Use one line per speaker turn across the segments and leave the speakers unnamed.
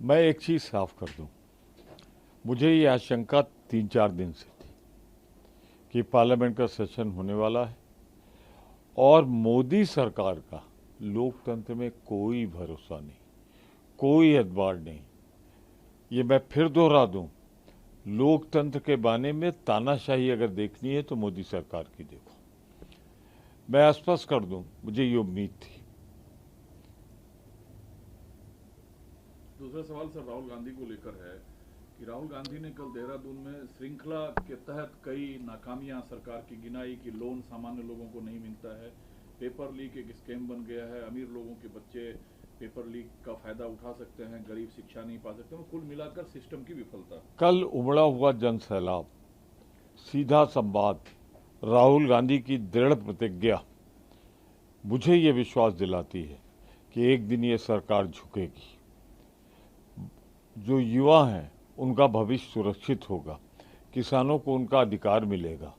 मैं एक चीज साफ कर दूं, मुझे ये आशंका 3-4 दिन से थी कि पार्लियामेंट का सेशन होने वाला है और मोदी सरकार का लोकतंत्र में कोई भरोसा नहीं, कोई एतबार नहीं। ये मैं फिर दोहरा दूं, लोकतंत्र के बारे में तानाशाही अगर देखनी है तो मोदी सरकार की देखो। मैं स्पष्ट कर दूं, मुझे ये उम्मीद थी।
दूसरा सवाल सर राहुल गांधी को लेकर है कि राहुल गांधी ने कल देहरादून में श्रृंखला के तहत कई नाकामियां सरकार की गिनाई कि लोन सामान्य लोगों को नहीं मिलता है, पेपर लीक एक स्कैम बन गया है, अमीर लोगों के बच्चे पेपर लीक का फायदा उठा सकते हैं, गरीब शिक्षा नहीं पा सकते, कुल मिलाकर सिस्टम की विफलता।
कल उमड़ा हुआ जन सैलाब, सीधा संवाद, राहुल गांधी की दृढ़ प्रतिज्ञा मुझे ये विश्वास दिलाती है कि एक दिन ये सरकार झुकेगी। जो युवा हैं उनका भविष्य सुरक्षित होगा, किसानों को उनका अधिकार मिलेगा।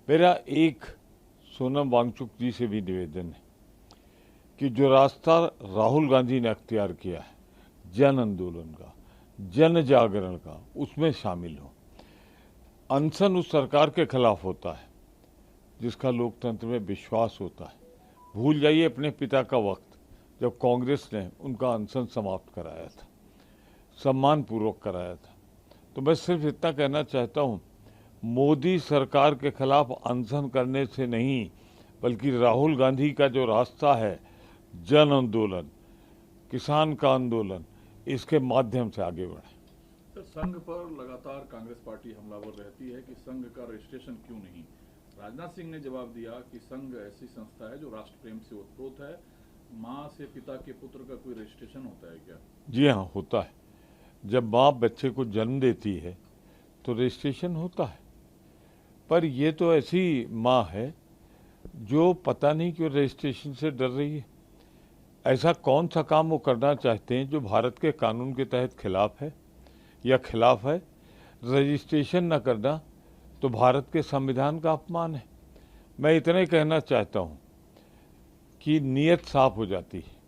मेरा एक सोनम वांगचुक जी से भी निवेदन है कि जो रास्ता राहुल गांधी ने अख्तियार किया है जन आंदोलन का, जन जागरण का, उसमें शामिल हो। अनशन उस सरकार के खिलाफ होता है जिसका लोकतंत्र में विश्वास होता है। भूल जाइए अपने पिता का वक्त जब कांग्रेस ने उनका अनशन समाप्त कराया था, सम्मानपूर्वक कराया था। तो मैं सिर्फ इतना कहना चाहता हूं, मोदी सरकार के खिलाफ अनशन करने से नहीं, बल्कि राहुल गांधी का जो रास्ता है जन आंदोलन, किसान का आंदोलन, इसके माध्यम से आगे बढ़े।
सर संघ पर लगातार कांग्रेस पार्टी हमलावर रहती है कि संघ का रजिस्ट्रेशन क्यों नहीं। राजनाथ सिंह ने जवाब दिया कि संघ ऐसी संस्था है जो राष्ट्र प्रेम से ओतप्रोत है। माँ से पिता के पुत्र का कोई रजिस्ट्रेशन होता है क्या?
जी हाँ, होता है। जब माँ बच्चे को जन्म देती है तो रजिस्ट्रेशन होता है, पर ये तो ऐसी माँ है जो पता नहीं क्यों रजिस्ट्रेशन से डर रही है। ऐसा कौन सा काम वो करना चाहते हैं जो भारत के कानून के तहत खिलाफ है या खिलाफ है? रजिस्ट्रेशन न करना तो भारत के संविधान का अपमान है। मैं इतना ही कहना चाहता हूँ कि नीयत साफ हो जाती है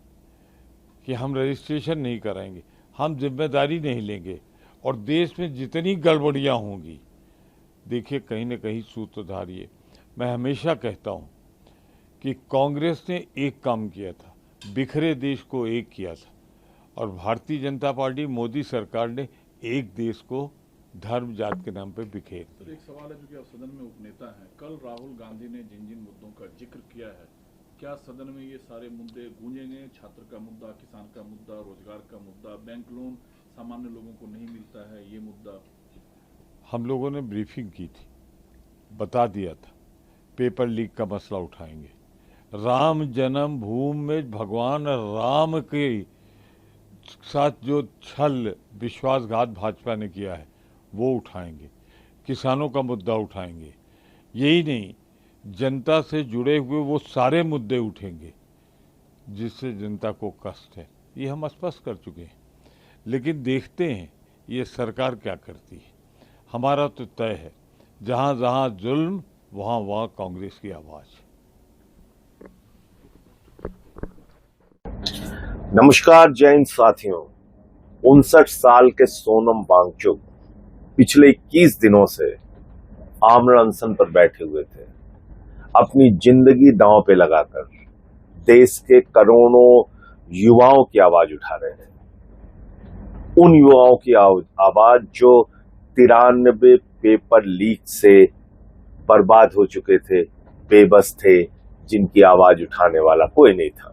कि हम रजिस्ट्रेशन नहीं कराएंगे, हम जिम्मेदारी नहीं लेंगे, और देश में जितनी गड़बड़ियाँ होंगी, देखिए कहीं न कहीं सूत्रधार ये। मैं हमेशा कहता हूँ कि कांग्रेस ने एक काम किया था, बिखरे देश को एक किया था, और भारतीय जनता पार्टी मोदी सरकार ने एक देश को धर्म जात के नाम पे बिखेर
दिया। तो एक सवाल है, क्योंकि आप सदन में उपनेता हैं, कल राहुल गांधी ने जिन जिन मुद्दों का जिक्र किया है, क्या सदन में ये सारे मुद्दे गूंजेंगे? छात्र का मुद्दा, किसान का मुद्दा, रोजगार का मुद्दा, बैंक लोन सामान्य लोगों को नहीं मिलता है, ये मुद्दा।
हम लोगों ने ब्रीफिंग की थी, बता दिया था पेपर लीक का मसला उठाएंगे, राम जन्म भूमि में भगवान राम के साथ जो छल विश्वासघात भाजपा ने किया है वो उठाएंगे, किसानों का मुद्दा उठाएंगे। यही नहीं, जनता से जुड़े हुए वो सारे मुद्दे उठेंगे जिससे जनता को कष्ट है। ये हम स्पष्ट कर चुके हैं, लेकिन देखते हैं ये सरकार क्या करती है। हमारा तो तय है, जहां जहां जुल्म वहां वहां कांग्रेस की आवाज।
नमस्कार जैन साथियों, 59 साल के सोनम वांगचुक पिछले 21 दिनों से आमरण अनशन पर बैठे हुए थे। अपनी जिंदगी दांव पे लगाकर देश के करोड़ों युवाओं की आवाज उठा रहे हैं। उन युवाओं की आवाज जो 93 पेपर लीक से बर्बाद हो चुके थे, बेबस थे, जिनकी आवाज उठाने वाला कोई नहीं था।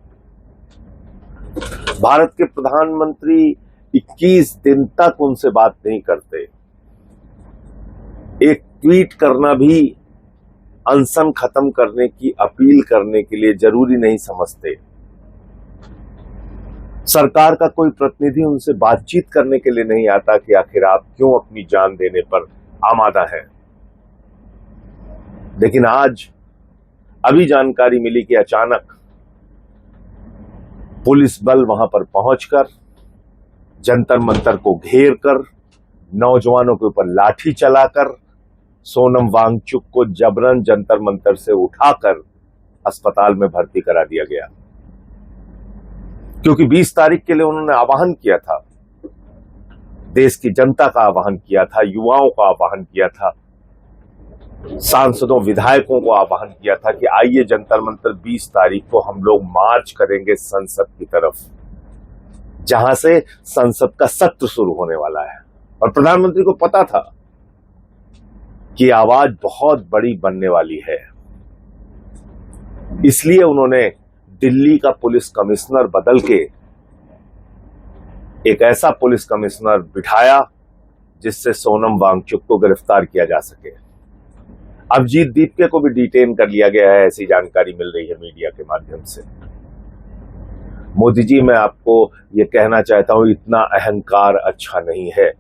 भारत के प्रधानमंत्री 21 दिन तक उनसे बात नहीं करते। एक ट्वीट करना भी अनशन खत्म करने की अपील करने के लिए जरूरी नहीं समझते। सरकार का कोई प्रतिनिधि उनसे बातचीत करने के लिए नहीं आता कि आखिर आप क्यों अपनी जान देने पर आमादा है। लेकिन आज अभी जानकारी मिली कि अचानक पुलिस बल वहां पर पहुंचकर जंतर मंतर को घेर कर नौजवानों के ऊपर लाठी चलाकर सोनम वांगचुक को जबरन जंतर मंतर से उठाकर अस्पताल में भर्ती करा दिया गया, क्योंकि 20 तारीख के लिए उन्होंने आह्वान किया था देश की जनता का आह्वान किया था, युवाओं का आह्वान किया था, सांसदों विधायकों को आह्वान किया था कि आइए जंतर मंतर 20 तारीख को हम लोग मार्च करेंगे संसद की तरफ, जहां से संसद का सत्र शुरू होने वाला है। और प्रधानमंत्री को पता था कि आवाज बहुत बड़ी बनने वाली है, इसलिए उन्होंने दिल्ली का पुलिस कमिश्नर बदल के एक ऐसा पुलिस कमिश्नर बिठाया जिससे सोनम वांगचुक को गिरफ्तार किया जा सके। अभिजीत दीपके को भी डिटेन कर लिया गया है, ऐसी जानकारी मिल रही है मीडिया के माध्यम से। मोदी जी, मैं आपको यह कहना चाहता हूं, इतना अहंकार अच्छा नहीं है।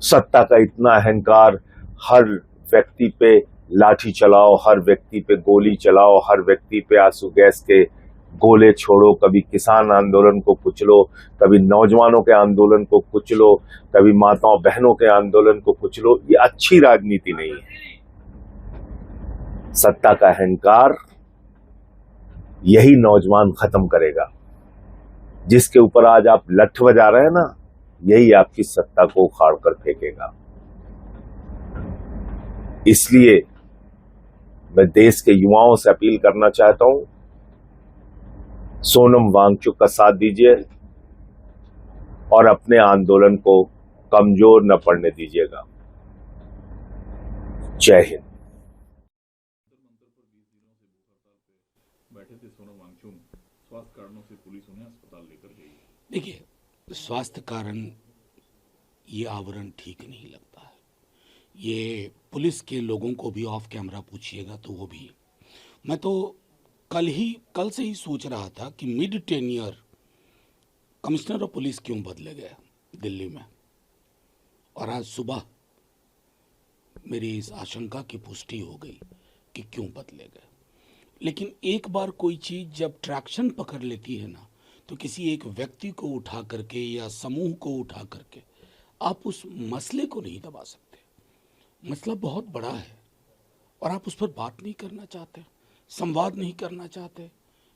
सत्ता का इतना अहंकार, हर व्यक्ति पे लाठी चलाओ, हर व्यक्ति पे गोली चलाओ, हर व्यक्ति पे आंसू गैस के गोले छोड़ो, कभी किसान आंदोलन को कुचलो, कभी नौजवानों के आंदोलन को कुचलो, कभी माताओं बहनों के आंदोलन को कुचलो, ये अच्छी राजनीति नहीं है। सत्ता का अहंकार यही नौजवान खत्म करेगा। जिसके ऊपर आज आप लठ बजा रहे हैं ना, यही आपकी सत्ता को उखाड़ कर फेंकेगा। इसलिए मैं देश के युवाओं से अपील करना चाहता हूं, सोनम वांगचुक का साथ दीजिए और अपने आंदोलन को कमजोर न पड़ने दीजिएगा। जय हिंद।
बैठे थे सोनम वांगचुक, स्वास्थ्य कारणों से पुलिस उन्हें अस्पताल लेकर गई।
देखिए, स्वास्थ्य कारण ये आवरण ठीक नहीं लगता है। ये पुलिस के लोगों को भी ऑफ कैमरा पूछिएगा तो वो भी। मैं तो कल से ही सोच रहा था कि mid tenure commissioner of police क्यों बदले गए दिल्ली में, और आज सुबह मेरी इस आशंका की पुष्टि हो गई कि क्यों बदले गए। लेकिन एक बार कोई चीज़ जब ट्रैक्शन पकड़ लेती है ना, तो किसी एक व्यक्ति को उठा करके या समूह को उठा करके आप उस मसले को नहीं दबा सकते। मसला बहुत बड़ा है और आप उस पर बात नहीं करना चाहते, संवाद नहीं करना चाहते।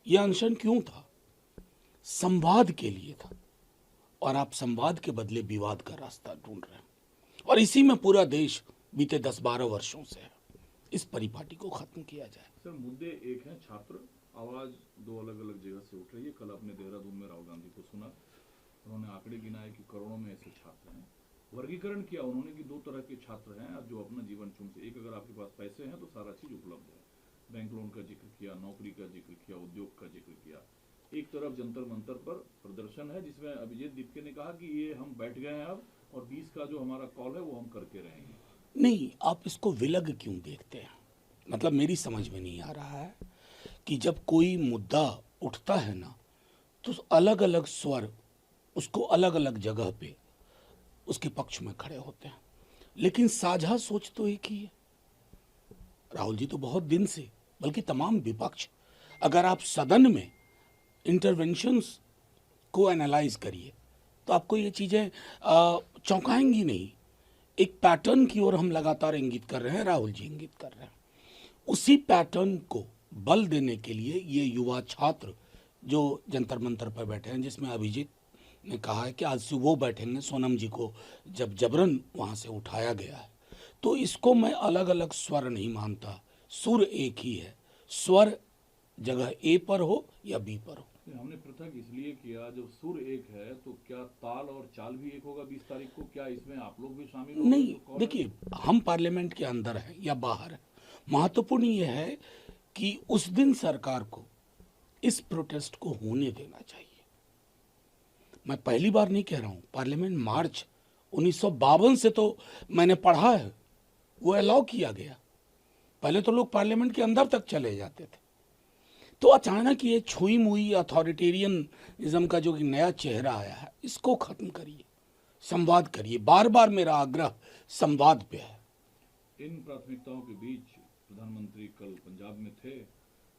यह अनशन क्यों था? संवाद के लिए था, और आप संवाद के बदले विवाद का रास्ता ढूंढ रहे हैं, और इसी में पूरा देश बीते 10-12 वर्षों से है। इस परिपाटी को खत्म किया जाए।
सर, मुद्दे एक है छात्र, आवाज दो अलग अलग जगह से उठ रही है। कल आपने देहरादून में राहुल गांधी को सुना, उन्होंने आंकड़े गिनाए कि करोड़ों में ऐसे छात्र हैं। वर्गीकरण किया उन्होंने कि दो तरह के छात्र हैं जो अपना जीवन चुन से, एक, अगर आपके पास पैसे हैं तो सारा चीज उपलब्ध है, बैंक लोन का जिक्र किया, नौकरी का जिक्र किया, उद्योग का जिक्र किया। एक तरफ जंतर मंतर पर प्रदर्शन है जिसमें अभिजीत दीपके ने कहा कि ये हम बैठ गए हैं अब, और 20 का जो हमारा कॉल है वो हम करके रहेंगे।
नहीं, आप इसको विलग क्यों देखते हैं? मतलब मेरी समझ में नहीं आ रहा है कि जब कोई मुद्दा उठता है ना, तो अलग अलग स्वर उसको अलग अलग जगह पे उसके पक्ष में खड़े होते हैं, लेकिन साझा सोच तो एक ही है। राहुल जी तो बहुत दिन से, बल्कि तमाम विपक्ष, अगर आप सदन में इंटरवेंशंस को एनालाइज करिए तो आपको ये चीज़ें चौंकाएंगी नहीं। एक पैटर्न की ओर हम लगातार इंगित कर रहे हैं, राहुल जी इंगित कर रहे हैं। उसी पैटर्न को बल देने के लिए ये युवा छात्र जो जंतर मंतर पर बैठे हैं, जिसमें अभिजीत ने कहा है कि आज से वो बैठेंगे, सोनम जी को जब जबरन वहाँ से उठाया गया है, तो इसको मैं अलग अलग स्वर नहीं मानता। सुर एक ही है, स्वर जगह ए पर हो या बी पर हो।
हमने पृथक इसलिए किया, जब सुर एक है तो क्या ताल और चाल भी एक होगा 20 तारीख को? क्या इसमें आप लोग भी शामिल होंगे?
नहीं, देखिए, हम पार्लियामेंट के अंदर हैं या बाहर हैं, महत्वपूर्ण ये है कि उस दिन सरकार को इस प्रोटेस्ट को होने देना चाहिए। मैं पहली बार नहीं कह रहा हूँ, पार्लियामेंट मार्च 1952 से तो मैंने पढ़ा है, वो अलाउ किया गया। पहले तो लोग पार्लियामेंट के अंदर तक चले जाते थे। तो अचानक ये छुई मुई अथॉरिटेरियनिज्म का जो नया चेहरा आया है, इसको खत्म करिए, संवाद करिए। बार बार मेरा आग्रह संवाद पे है।
इन प्राथमिकताओं के बीच प्रधानमंत्री कल पंजाब में थे।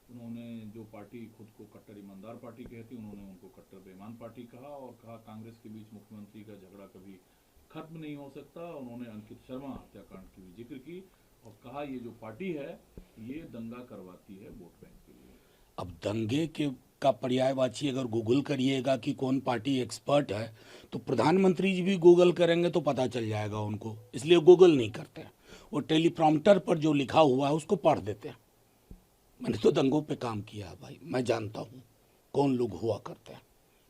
उन्होंने जो पार्टी खुद को कट्टर ईमानदार पार्टी कहती, उन्होंने उनको कट्टर बेईमान पार्टी कहा, और कहा कांग्रेस के बीच मुख्यमंत्री का झगड़ा कभी खत्म नहीं हो सकता। उन्होंने अंकित शर्मा हत्याकांड की भी जिक्र की और कहा ये जो पार्टी है ये दंगा करवाती है वोट बैंक के लिए।
अब दंगे के का पर्यायवाची अगर गूगल करिएगा कि कौन पार्टी एक्सपर्ट है, तो प्रधानमंत्री जी भी गूगल करेंगे तो पता चल जाएगा उनको, इसलिए गूगल नहीं करते हैं। वो टेलीप्रॉम्प्टर पर जो लिखा हुआ है उसको पढ़ देते हैं। मैंने तो दंगों पे काम किया है भाई, मैं जानता हूँ कौन लोग हुआ करते हैं,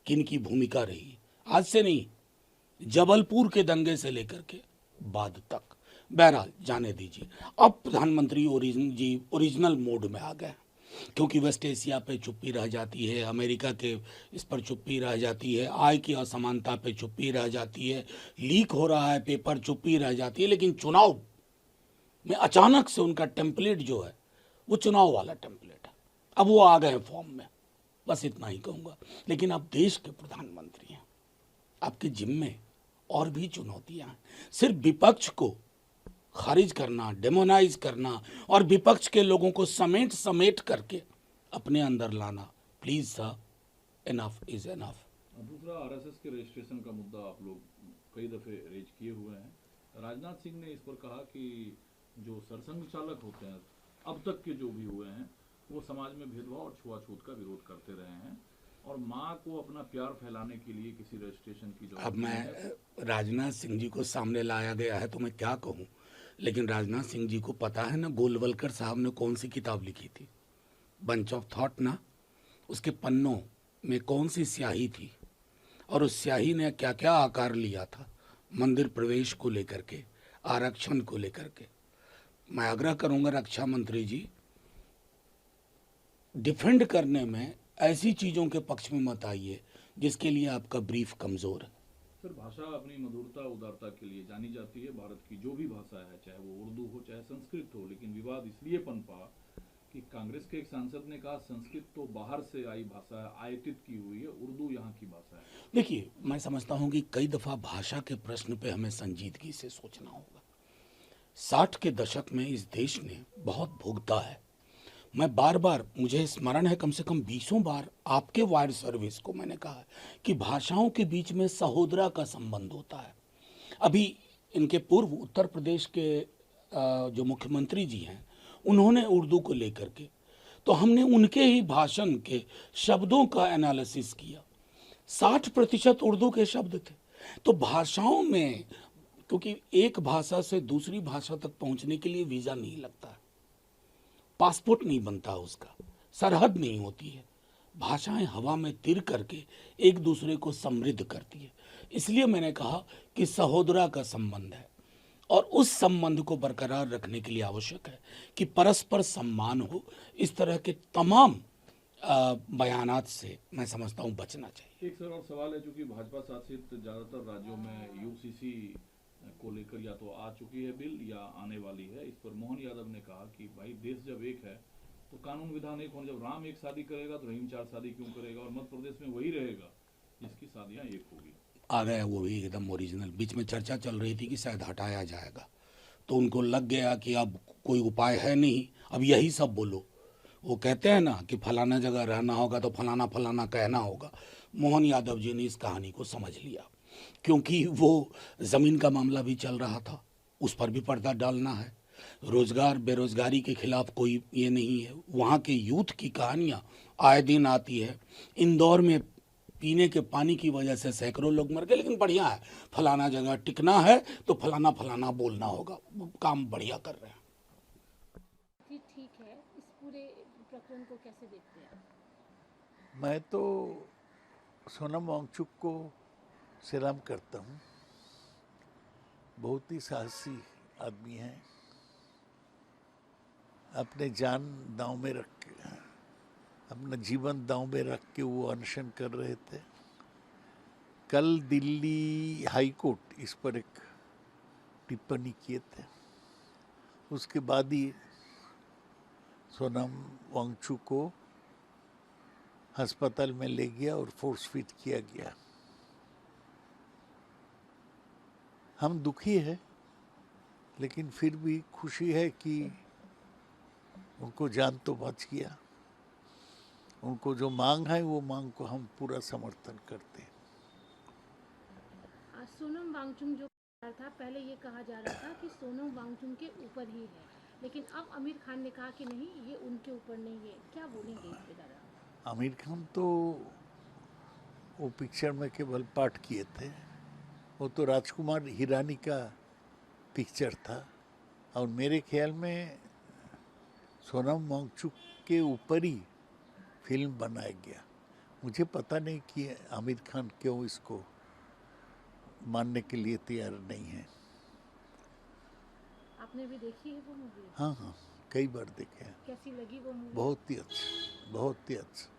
किन की भूमिका रही। आज से नहीं, जबलपुर के दंगे से लेकर के बाद तक। बहरहाल जाने दीजिए। अब प्रधानमंत्री ओरिजिनल मोड में आ गए, क्योंकि वेस्ट एशिया पे चुप्पी रह जाती है, अमेरिका के इस पर चुप्पी रह जाती है, आय की असमानता पे चुप्पी रह जाती है, लीक हो रहा है पेपर, चुप्पी रह जाती है। लेकिन चुनाव में अचानक से उनका टेम्पलेट जो है वो चुनाव वाला टेम्पलेट है। अब वो आ गए फॉर्म में, बस इतना ही कहूँगा। लेकिन आप देश के प्रधानमंत्री हैं, आपके जिम्मे और भी चुनौतियां हैं। सिर्फ विपक्ष को खारिज करना, डेमोनाइज करना और विपक्ष के लोगों को समेट समेट करके अपने अंदर लाना, please sir, enough is enough.
दूसरा, आरएसएस के रजिस्ट्रेशन का मुद्दा आप लोग कई दफे रेज किए हुए हैं। राजनाथ सिंह ने इस पर कहा कि जो सरसंघ चालक होते हैं, अब तक के जो भी हुए हैं, वो समाज में भेदभाव और छुआछूत का विरोध करते रहे हैं और माँ को अपना प्यार फैलाने के लिए किसी रजिस्ट्रेशन की जरूरत
अब मैं राजनाथ सिंह जी को सामने लाया गया है तो मैं क्या कहूँ, लेकिन राजनाथ सिंह जी को पता है ना गोलवलकर साहब ने कौन सी किताब लिखी थी, बंच ऑफ थॉट ना, उसके पन्नों में कौन सी स्याही थी और उस स्याही ने क्या क्या आकार लिया था मंदिर प्रवेश को लेकर के, आरक्षण को लेकर के। मैं आग्रह करूंगा रक्षा मंत्री जी, डिफेंड करने में ऐसी चीजों के पक्ष में मत आइए जिसके लिए आपका ब्रीफ कमजोर है।
सर, भाषा अपनी मधुरता उदारता के लिए जानी जाती है। भारत की जो भी भाषा है, चाहे वो उर्दू हो चाहे संस्कृत हो, लेकिन विवाद इसलिए पनपा कि कांग्रेस के एक सांसद ने कहा संस्कृत तो बाहर से आई भाषा है, आयातित की हुई है, उर्दू यहाँ की भाषा है।
देखिए, मैं समझता हूँ कि कई दफा भाषा के प्रश्न पे हमें संजीदगी से सोचना होगा। 60 के दशक में इस देश ने बहुत भुगता है। मैं बार बार, मुझे स्मरण है कम से कम 20 बार आपके वायर सर्विस को मैंने कहा कि भाषाओं के बीच में सहोदरा का संबंध होता है। अभी इनके पूर्व उत्तर प्रदेश के जो मुख्यमंत्री जी हैं, उन्होंने उर्दू को लेकर के, तो हमने उनके ही भाषण के शब्दों का एनालिसिस किया। 60% उर्दू के शब्द थे। तो भाषाओं में, क्योंकि एक भाषा से दूसरी भाषा तक पहुंचने के लिए वीजा नहीं लगता है, पासपोर्ट नहीं बनता उसका, सरहद नहीं होती है। भाषाएं हवा में तिर करके एक दूसरे को समृद्ध करती है। इसलिए मैंने कहा कि सहोदरा का संबंध है और उस संबंध को बरकरार रखने के लिए आवश्यक है कि परस्पर सम्मान हो। इस तरह के तमाम बयानात से मैं समझता हूं बचना चाहिए।
एक सर और सवाल है, चूंकि भाजपा शासित ज्यादातर राज्यों में यूसीसी को लेकर या तो आ चुकी है बिल या आने वाली है, इस पर मोहन यादव ने कहा कि भाई देश जब एक है तो कानून विधान एक होने, जब राम एक शादी करेगा तो रहीम 4 शादी क्यों करेगा, और मध्य प्रदेश में वही रहेगा जिसकी शादियां एक होगी।
आ गया वो भी एकदम ओरिजिनल। बीच में चर्चा चल रही थी कि शायद हटाया जाएगा, तो उनको लग गया कि अब कोई उपाय है नहीं, अब यही सब बोलो। वो कहते हैं ना कि फलाना जगह रहना होगा तो फलाना फलाना कहना होगा। मोहन यादव जी ने इस कहानी को समझ लिया, क्योंकि वो ज़मीन का मामला भी चल रहा था, उस पर भी पर्दा डालना है। रोजगार बेरोजगारी के खिलाफ कोई ये नहीं है। वहाँ के यूथ की कहानियाँ आए दिन आती है। इंदौर में पीने के पानी की वजह से सैकड़ों लोग मर गए, लेकिन बढ़िया है, फलाना जगह टिकना है तो फलाना फलाना बोलना होगा। काम बढ़िया कर रहे हैं।
ठीक है, इस पूरे प्रकरण को कैसे देखते हैं?
मैं तो सोनम वांगचुक को सलाम करता हूँ। बहुत ही साहसी आदमी हैं। अपने जान दांव में रख के, अपना जीवन दांव में रख के वो अनशन कर रहे थे। कल दिल्ली हाई कोर्ट इस पर एक टिप्पणी किए थे, उसके बाद ही सोनम वांगचुक को अस्पताल में ले गया और फोर्स फीड किया गया। हम दुखी है, लेकिन फिर भी खुशी है कि उनको जान तो बच गया। उनको जो मांग है वो मांग को हम पूरा समर्थन करते हैं।
सोनम वांगचुक जो था, पहले ये कहा जा रहा था कि सोनम वांगचुक के ऊपर ही है, लेकिन अब आमिर खान ने कहा कि नहीं, ये उनके ऊपर नहीं है। क्या बोलेंगे इस पे?
आमिर खान तो वो पिक्चर में केवल पार्ट किए थे, वो तो राजकुमार हिरानी का पिक्चर था और मेरे ख्याल में सोनम वांगचुक के ऊपर ही फिल्म बनाया गया। मुझे पता नहीं कि आमिर खान क्यों इसको मानने के लिए तैयार नहीं है।
आपने भी देखी है वो मूवी?
हाँ हाँ, कई बार देखे हैं।
कैसी लगी वो मूवी?
बहुत ही अच्छा, बहुत ही अच्छा।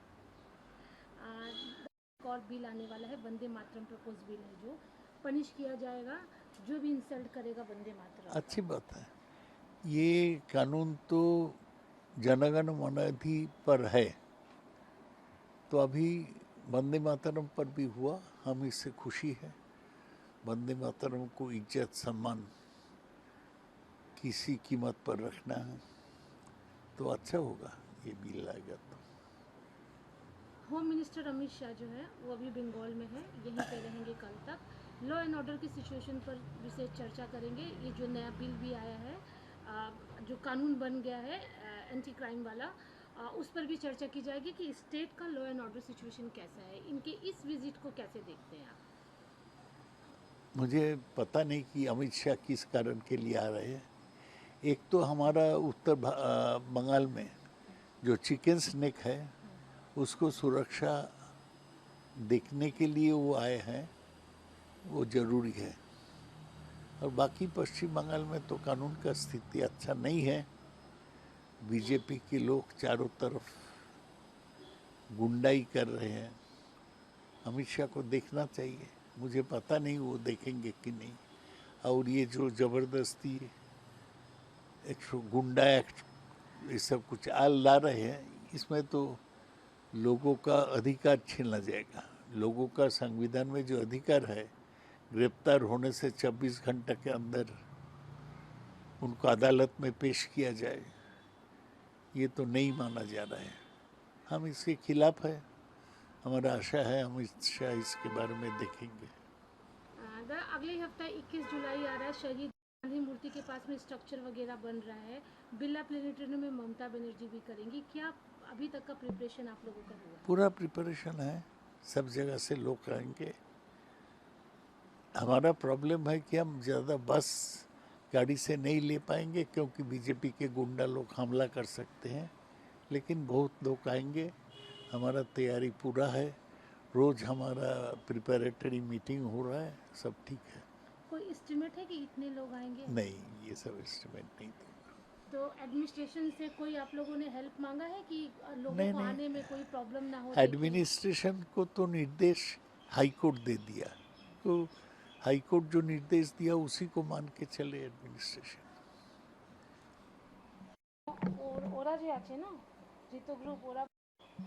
एक और बिल आने वाला है, वंदे मातरम प्रपोज बिल है, जो पनिश किया जाएगा जो भी इंसल्ट करेगा वंदे मातरम।
अच्छी बात है। ये कानून तो जनगण मन अधि पर है, तो अभी वंदे मातरम पर भी हुआ, हम इससे खुशी है। वंदे मातरम को इज्जत सम्मान किसी कीमत पर रखना है तो अच्छा होगा ये बिल आएगा तो।
होम मिनिस्टर अमित शाह जो है वो अभी बंगाल में है, यहीं पे रहेंगे कल तक। लॉ एंड ऑर्डर की सिचुएशन पर विशेष चर्चा करेंगे। ये जो नया बिल भी आया है, जो कानून बन गया है एंटी क्राइम वाला, उस पर भी चर्चा की जाएगी कि स्टेट का लॉ एंड ऑर्डर सिचुएशन कैसा है। इनके इस विजिट को कैसे देखते हैं आप?
मुझे पता नहीं कि अमित शाह किस कारण के लिए आ रहे हैं। एक तो हमारा उत्तर बंगाल में जो चिकन स्नेक है उसको सुरक्षा देखने के लिए वो आए हैं, वो जरूरी है। और बाकी पश्चिम बंगाल में तो कानून का स्थिति अच्छा नहीं है। बीजेपी के लोग चारों तरफ गुंडाई कर रहे हैं। अमित शाह को देखना चाहिए, मुझे पता नहीं वो देखेंगे कि नहीं। और ये जो ज़बरदस्ती एक गुंडा एक्ट ये सब कुछ ला रहे हैं, इसमें तो लोगों का अधिकार छीना जाएगा। लोगों का संविधान में जो अधिकार है गिरफ्तार होने से 24 घंटे के अंदर उनको अदालत में पेश किया जाए, ये तो नहीं माना जा रहा है। हम इसके खिलाफ है। हमारा आशा है अमित शाह इसके बारे में देखेंगे।
अगले हफ्ता 21 जुलाई आ रहा है, शहीद गांधी मूर्ति के पास में स्ट्रक्चर वगैरह बन रहा है, बिरला प्लेनेटोरियम में ममता बनर्जी भी करेंगी। क्या अभी तक का प्रिपरेशन आप लोगों का हुआ?
पूरा प्रिपरेशन है, सब जगह से लोग आएंगे। हमारा प्रॉब्लम है कि हम ज़्यादा बस गाड़ी से नहीं ले पाएंगे क्योंकि बीजेपी के गुंडा लोग हमला कर सकते हैं, लेकिन बहुत लोग आएंगे। हमारा तैयारी पूरा है, रोज़ हमारा प्रिपरेटरी मीटिंग हो रहा है, सब ठीक है।
कोई एस्टिमेट है कि इतने लोग आएंगे?
नहीं, ये सब एस्टिमेट नहीं दूंगा।
तो एडमिनिस्ट्रेशन से कोई आप लोगों ने हेल्प मांगा है कि लोगों
नहीं,
को
नहीं।
आने में कोई प्रॉब्लम ना हो?
एडमिनिस्ट्रेशन को तो निर्देश हाई कोर्ट दे दिया, तो हाई कोर्ट जो निर्देश दिया उसी को मान के चले एडमिनिस्ट्रेशन।
और ओरा जो আছে ना, जीतो ग्रुप, ओरा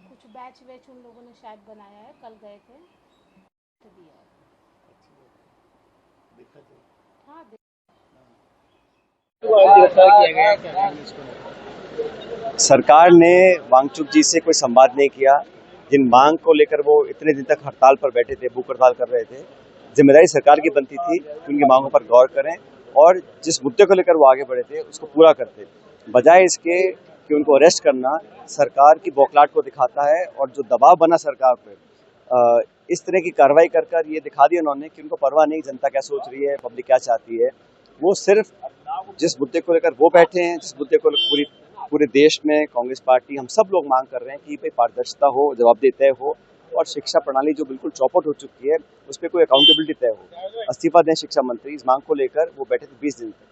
कुछ बैच उन लोगों ने शायद बनाया है, कल गए थे तो दिया है।
देखा जाए।
हाँ,
सरकार ने वांगचुक जी से कोई संवाद नहीं किया। जिन मांग को लेकर वो इतने दिन तक हड़ताल पर बैठे थे, भूख हड़ताल कर रहे थे, जिम्मेदारी सरकार की बनती थी कि उनकी मांगों पर गौर करें और जिस मुद्दे को लेकर वो आगे बढ़े थे उसको पूरा करते। बजाय इसके कि उनको अरेस्ट करना सरकार की बौखलाहट को दिखाता है और जो दबाव बना सरकार पर, इस तरह की कार्रवाई कर कर ये दिखा दिया उन्होंने कि उनको परवाह नहीं जनता क्या सोच रही है, पब्लिक क्या चाहती है। वो सिर्फ जिस मुद्दे को लेकर वो बैठे हैं, जिस मुद्दे को पूरे देश में कांग्रेस पार्टी हम सब लोग मांग कर रहे हैं कि भाई पारदर्शिता हो, जवाबदेही तय हो और शिक्षा प्रणाली जो बिल्कुल चौपट हो चुकी है उस पर कोई अकाउंटेबिलिटी तय हो। अस्तीफा दें शिक्षा मंत्री, इस मांग को लेकर वो बैठे थे 20 दिन तक।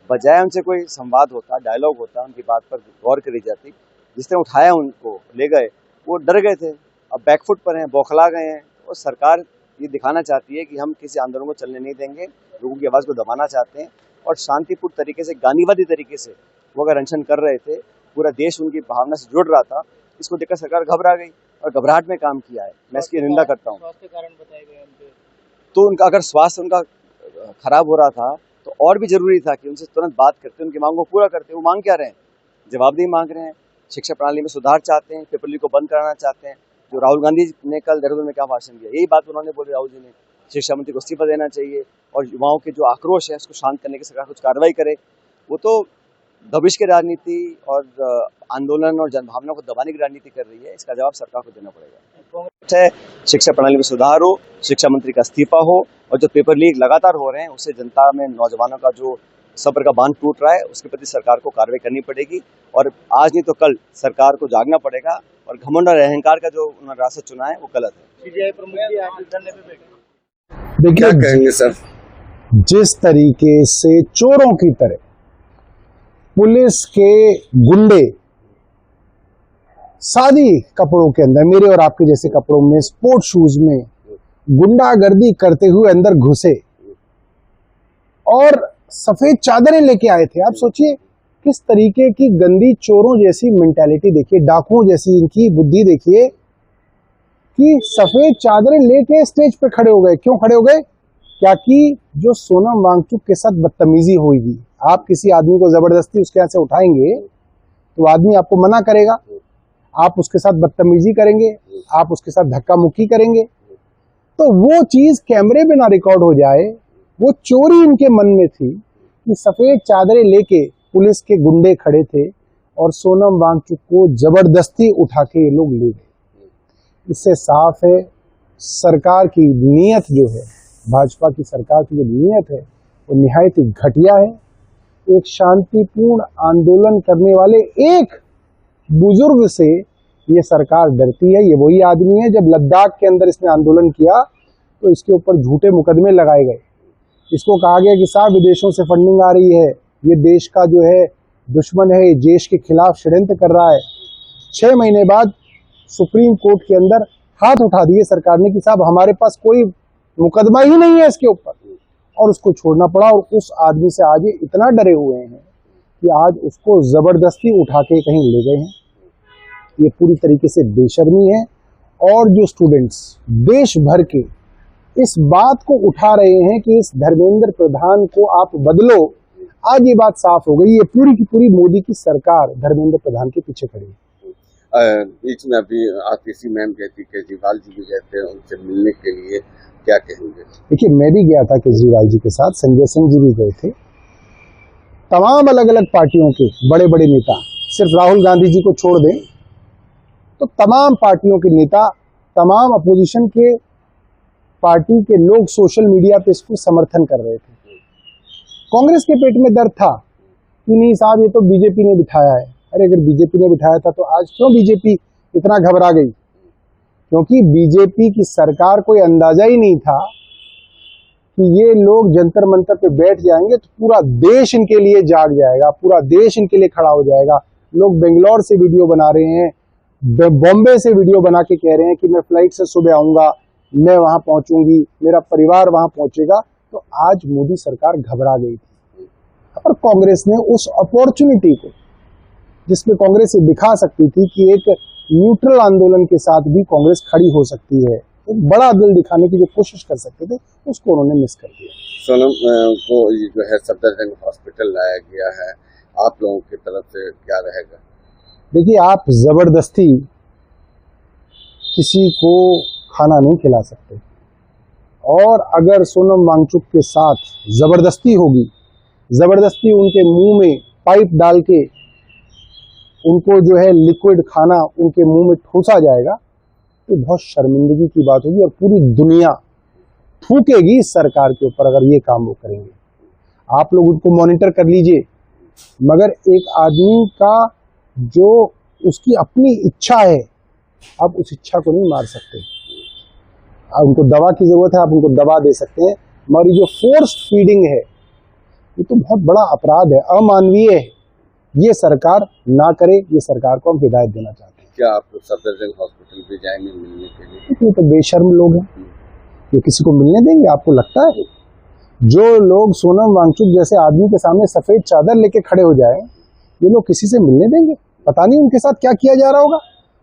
बजाय उनसे कोई संवाद होता, डायलॉग होता, उनकी बात पर गौर करी जाती, जिस तरह उठाया उनको ले गए, वो डर गए थे, अब बैकफुट पर हैं, बौखला गए हैं। और सरकार ये दिखाना चाहती है कि हम किसी आंदोलन को चलने नहीं देंगे, लोगों की आवाज़ को दबाना चाहते हैं और शांतिपूर्ण तरीके से, गांधीवादी तरीके से वो अगर अनशन कर रहे थे, पूरा देश उनकी भावना से जुड़ रहा था, इसको देखकर सरकार घबरा गई और घबराहट में काम किया है। मैं इसकी निंदा करता हूँ।
स्वास्थ्य कारण बताए गए
तो उनका अगर स्वास्थ्य उनका खराब हो रहा था तो और भी जरूरी था कि उनसे तुरंत बात करते, उनकी मांगों को पूरा करते। वो मांग क्या रहे हैं? जवाबदेही मांग रहे हैं, शिक्षा प्रणाली में सुधार चाहते हैं, पेपर लीक को बंद कराना चाहते हैं। जो राहुल गांधी ने कल देहरादून में क्या भाषण दिया, यही बात उन्होंने बोली। राहुल जी ने शिक्षा मंत्री को इस्तीफा देना चाहिए और युवाओं के जो आक्रोश है उसको शांत करने की सरकार कुछ कार्रवाई करे। वो तो दबिश की राजनीति और आंदोलन और जनभावना को दबाने की राजनीति कर रही है, इसका जवाब सरकार को देना पड़ेगा। कांग्रेस है शिक्षा प्रणाली में सुधार हो, शिक्षा मंत्री का इस्तीफा हो, और जो पेपर लीक लगातार हो रहे हैं उससे जनता में नौजवानों का जो सब्र का बांध टूट रहा है, उसके प्रति सरकार को कार्रवाई करनी पड़ेगी। और आज नहीं तो कल सरकार को जागना पड़ेगा, और घमंड और अहंकार का जो उन्होंने रास्ता चुना है वो गलत है।
देखिए,
कहेंगे सर?
जिस तरीके से चोरों की तरह पुलिस के गुंडे सादी कपड़ों के अंदर, मेरे और आपके जैसे कपड़ों में, स्पोर्ट शूज में गुंडागर्दी करते हुए अंदर घुसे और सफेद चादरें लेके आए थे। आप सोचिए किस तरीके की गंदी चोरों जैसी मेंटालिटी देखिए, डाकुओं जैसी इनकी बुद्धि देखिए कि सफेद चादरें लेके स्टेज पे खड़े हो गए। क्यों खड़े हो गए? क्या कि जो सोनम वांगचुक के साथ बदतमीजी होगी, आप किसी आदमी को जबरदस्ती उसके यहाँ से उठाएंगे तो आदमी आपको मना करेगा, आप उसके साथ बदतमीजी करेंगे, आप उसके साथ धक्का मुक्की करेंगे, तो वो चीज कैमरे में ना रिकॉर्ड हो जाए। वो चोरी इनके मन में थी कि सफेद चादरें लेके पुलिस के गुंडे खड़े थे और सोनम वांगचुक को जबरदस्ती उठा के ये लोग ले गए। इससे साफ है सरकार की नीयत जो है, भाजपा की सरकार की जो नीयत है वो निहायत ही घटिया है। एक शांतिपूर्ण आंदोलन करने वाले एक बुजुर्ग से ये सरकार डरती है। ये वही आदमी है, जब लद्दाख के अंदर इसने आंदोलन किया तो इसके ऊपर झूठे मुकदमे लगाए गए। इसको कहा गया कि साहब विदेशों से फंडिंग आ रही है, ये देश का जो है दुश्मन है, ये देश के खिलाफ षड्यंत्र कर रहा है। 6 महीने बाद सुप्रीम कोर्ट के अंदर हाथ उठा दिए सरकार ने कि साहब हमारे पास कोई मुकदमा ही नहीं है इसके ऊपर, और उसको छोड़ना पड़ा। और उस आदमी से आज ये इतना डरे हुए हैं कि आज उसको जबरदस्ती उठा के कहीं ले गए हैं। ये पूरी तरीके से बेशर्मी है। और जो स्टूडेंट्स देश भर के इस बात को उठा रहे हैं कि इस धर्मेंद्र प्रधान को आप बदलो, आज ये बात साफ हो गई। ये पूरी की पूरी मोदी की सरकार धर्मेंद्र प्रधान के पीछे खड़ी है।
बीच में अभी आतिशी मैम कहती, केजरीवाल जी भी कहते हैं उनसे मिलने के लिए, क्या कहेंगे?
देखिए, मैं भी गया था केजरीवाल जी के साथ, संजय सिंह जी भी गए थे, तमाम अलग अलग पार्टियों के बड़े बड़े नेता, सिर्फ राहुल गांधी जी को छोड़ दें तो तमाम पार्टियों के नेता, तमाम अपोजिशन के पार्टी के लोग सोशल मीडिया पे इसको समर्थन कर रहे थे। कांग्रेस के पेट में दर्द था कि नहीं साहब ये तो बीजेपी ने बिठाया है। अरे अगर बीजेपी ने बिठाया था तो आज क्यों बीजेपी इतना घबरा गई? क्योंकि बीजेपी की सरकार को अंदाजा ही नहीं था कि ये लोग जंतर मंतर पे बैठ जाएंगे तो पूरा देश इनके लिए जाग जाएगा, पूरा देश इनके लिए खड़ा हो जाएगा। लोग बेंगलोर से वीडियो बना रहे हैं, बॉम्बे से वीडियो बना के कह रहे हैं कि मैं फ्लाइट से सुबह आऊंगा, मैं वहां पहुंचूंगी, मेरा परिवार वहां पहुंचेगा। तो आज मोदी सरकार घबरा गई थी और कांग्रेस ने उस अपॉर्चुनिटी को, जिसमें कांग्रेस ये दिखा सकती थी कि एक न्यूट्रल आंदोलन के साथ भी कांग्रेस खड़ी हो सकती है, एक बड़ा दिल दिखाने की जो कोशिश कर सकते थे, उसको उन्होंने मिस कर दिया।
सोनम को ये जो है सफदरजंग हॉस्पिटल लाया गया है, आप लोगों की तरफ से क्या रहेगा?
देखिए, आप जबरदस्ती किसी को खाना नहीं खिला सकते, और अगर सोनम वांगचुक के साथ जबरदस्ती होगी, जबरदस्ती उनके मुंह में पाइप डाल के उनको जो है लिक्विड खाना उनके मुंह में ठूसा जाएगा तो बहुत शर्मिंदगी की बात होगी और पूरी दुनिया थूकेगी इस सरकार के ऊपर अगर ये काम वो करेंगे। आप लोग उनको मॉनिटर कर लीजिए, मगर एक आदमी का जो उसकी अपनी इच्छा है, आप उस इच्छा को नहीं मार सकते। आप उनको दवा की जरूरत है, आप उनको दवा दे सकते हैं, मगर ये जो फोर्स फीडिंग है ये तो बहुत बड़ा अपराध है, अमानवीय है। ये सरकार ना करे, ये सरकार को हम हिदायत देना चाहते हैं।
क्या आप सफदरजंग हॉस्पिटल भी जाएंगे मिलने के लिए?
ये तो बेशर्म लोग हैं, ये किसी को मिलने देंगे? आपको लगता है जो लोग सोनम वांगचुक जैसे आदमी के सामने सफेद चादर लेके खड़े हो जाए, ये लोग किसी से मिलने देंगे? पता नहीं उनके साथ क्या किया जा रहा होगा।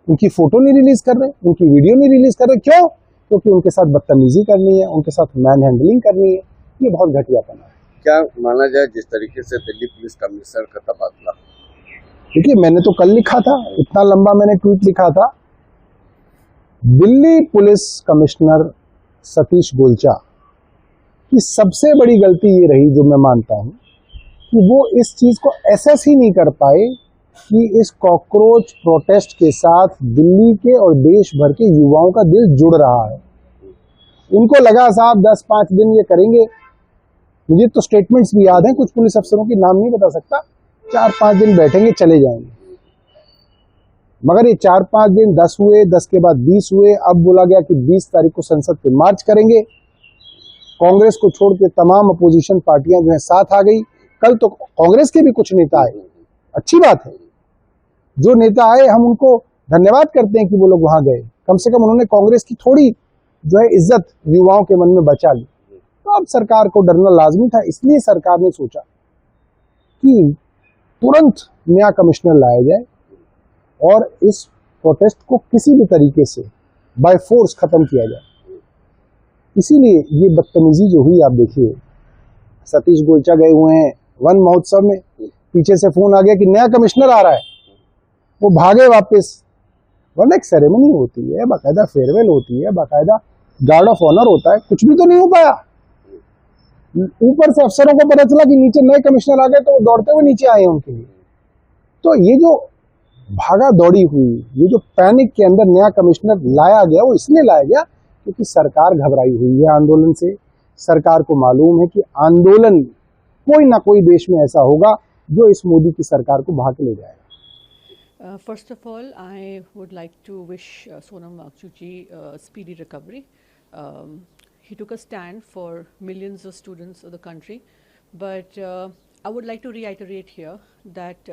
उनकी फोटो नहीं रिलीज कर रहे, उनकी वीडियो नहीं रिलीज कर रहे, क्यों? क्योंकि उनके साथ बदतमीजी करनी है, उनके साथ मैन हैंडलिंग करनी है। ये बहुत घटियापना है।
क्या माना जाए जिस तरीके से दिल्ली पुलिस कमिश्नर का तबादला?
देखिए, मैंने तो कल लिखा था, इतना लंबा मैंने ट्वीट लिखा था। दिल्ली पुलिस कमिश्नर सतीश गोलचा की सबसे बड़ी गलती ये रही, जो मैं मानता हूं, कि वो इस चीज को एसेस ही नहीं कर पाए कि इस कॉकरोच प्रोटेस्ट के साथ दिल्ली के और देश भर के युवाओं का दिल जुड़ रहा है। उनको लगा साहब 10-5 दिन ये करेंगे, मुझे तो स्टेटमेंट्स भी याद हैं कुछ पुलिस अफसरों के नाम नहीं बता सकता, 4-5 दिन बैठेंगे चले जाएंगे। मगर ये 4-5 दिन 10 हुए, 10 के बाद 20 हुए, अब बोला गया कि 20 तारीख को संसद पे मार्च करेंगे। कांग्रेस को छोड़ के तमाम अपोजिशन पार्टियां जो है साथ आ गई। कल तो कांग्रेस के भी कुछ नेता आए, अच्छी बात है, जो नेता आए हम उनको धन्यवाद करते हैं कि वो लोग वहां गए, कम से कम उन्होंने कांग्रेस की थोड़ी जो है इज्जत युवाओं के मन में बचा ली। तो अब सरकार को डरना लाजमी था, इसलिए सरकार ने सोचा कि तुरंत नया कमिश्नर लाया जाए और इस प्रोटेस्ट को किसी भी तरीके से बाय फोर्स खत्म किया जाए। इसीलिए ये बदतमीजी जो हुई, आप देखिए सतीश गोयचा गए हुए हैं वन महोत्सव में, पीछे से फोन आ गया कि नया कमिश्नर आ रहा है, वो भागे वापस। वरना एक सेरेमनी होती है, बाकायदा फेयरवेल होती है, बाकायदा गार्ड ऑफ ऑनर होता है, कुछ भी तो नहीं हो पाया। ऊपर से अफसरों को पता चला कि नीचे नए कमिश्नर आ गए तो वो दौड़ते हुए नीचे आए उनके लिए। तो ये जो भागा दौड़ी हुई, ये जो पैनिक के अंदर नया कमिश्नर लाया गया, वो इसलिए लाया गया क्योंकि सरकार घबराई हुई है आंदोलन से। सरकार को मालूम है कि आंदोलन कोई ना कोई देश में ऐसा होगा जो इस मोदी की सरकार को भाग ले जाएगा।
First of all, I would like to wish Sonam Wangchuk ji speedy recovery. He took a stand for millions of students of the country, but I would like to reiterate here that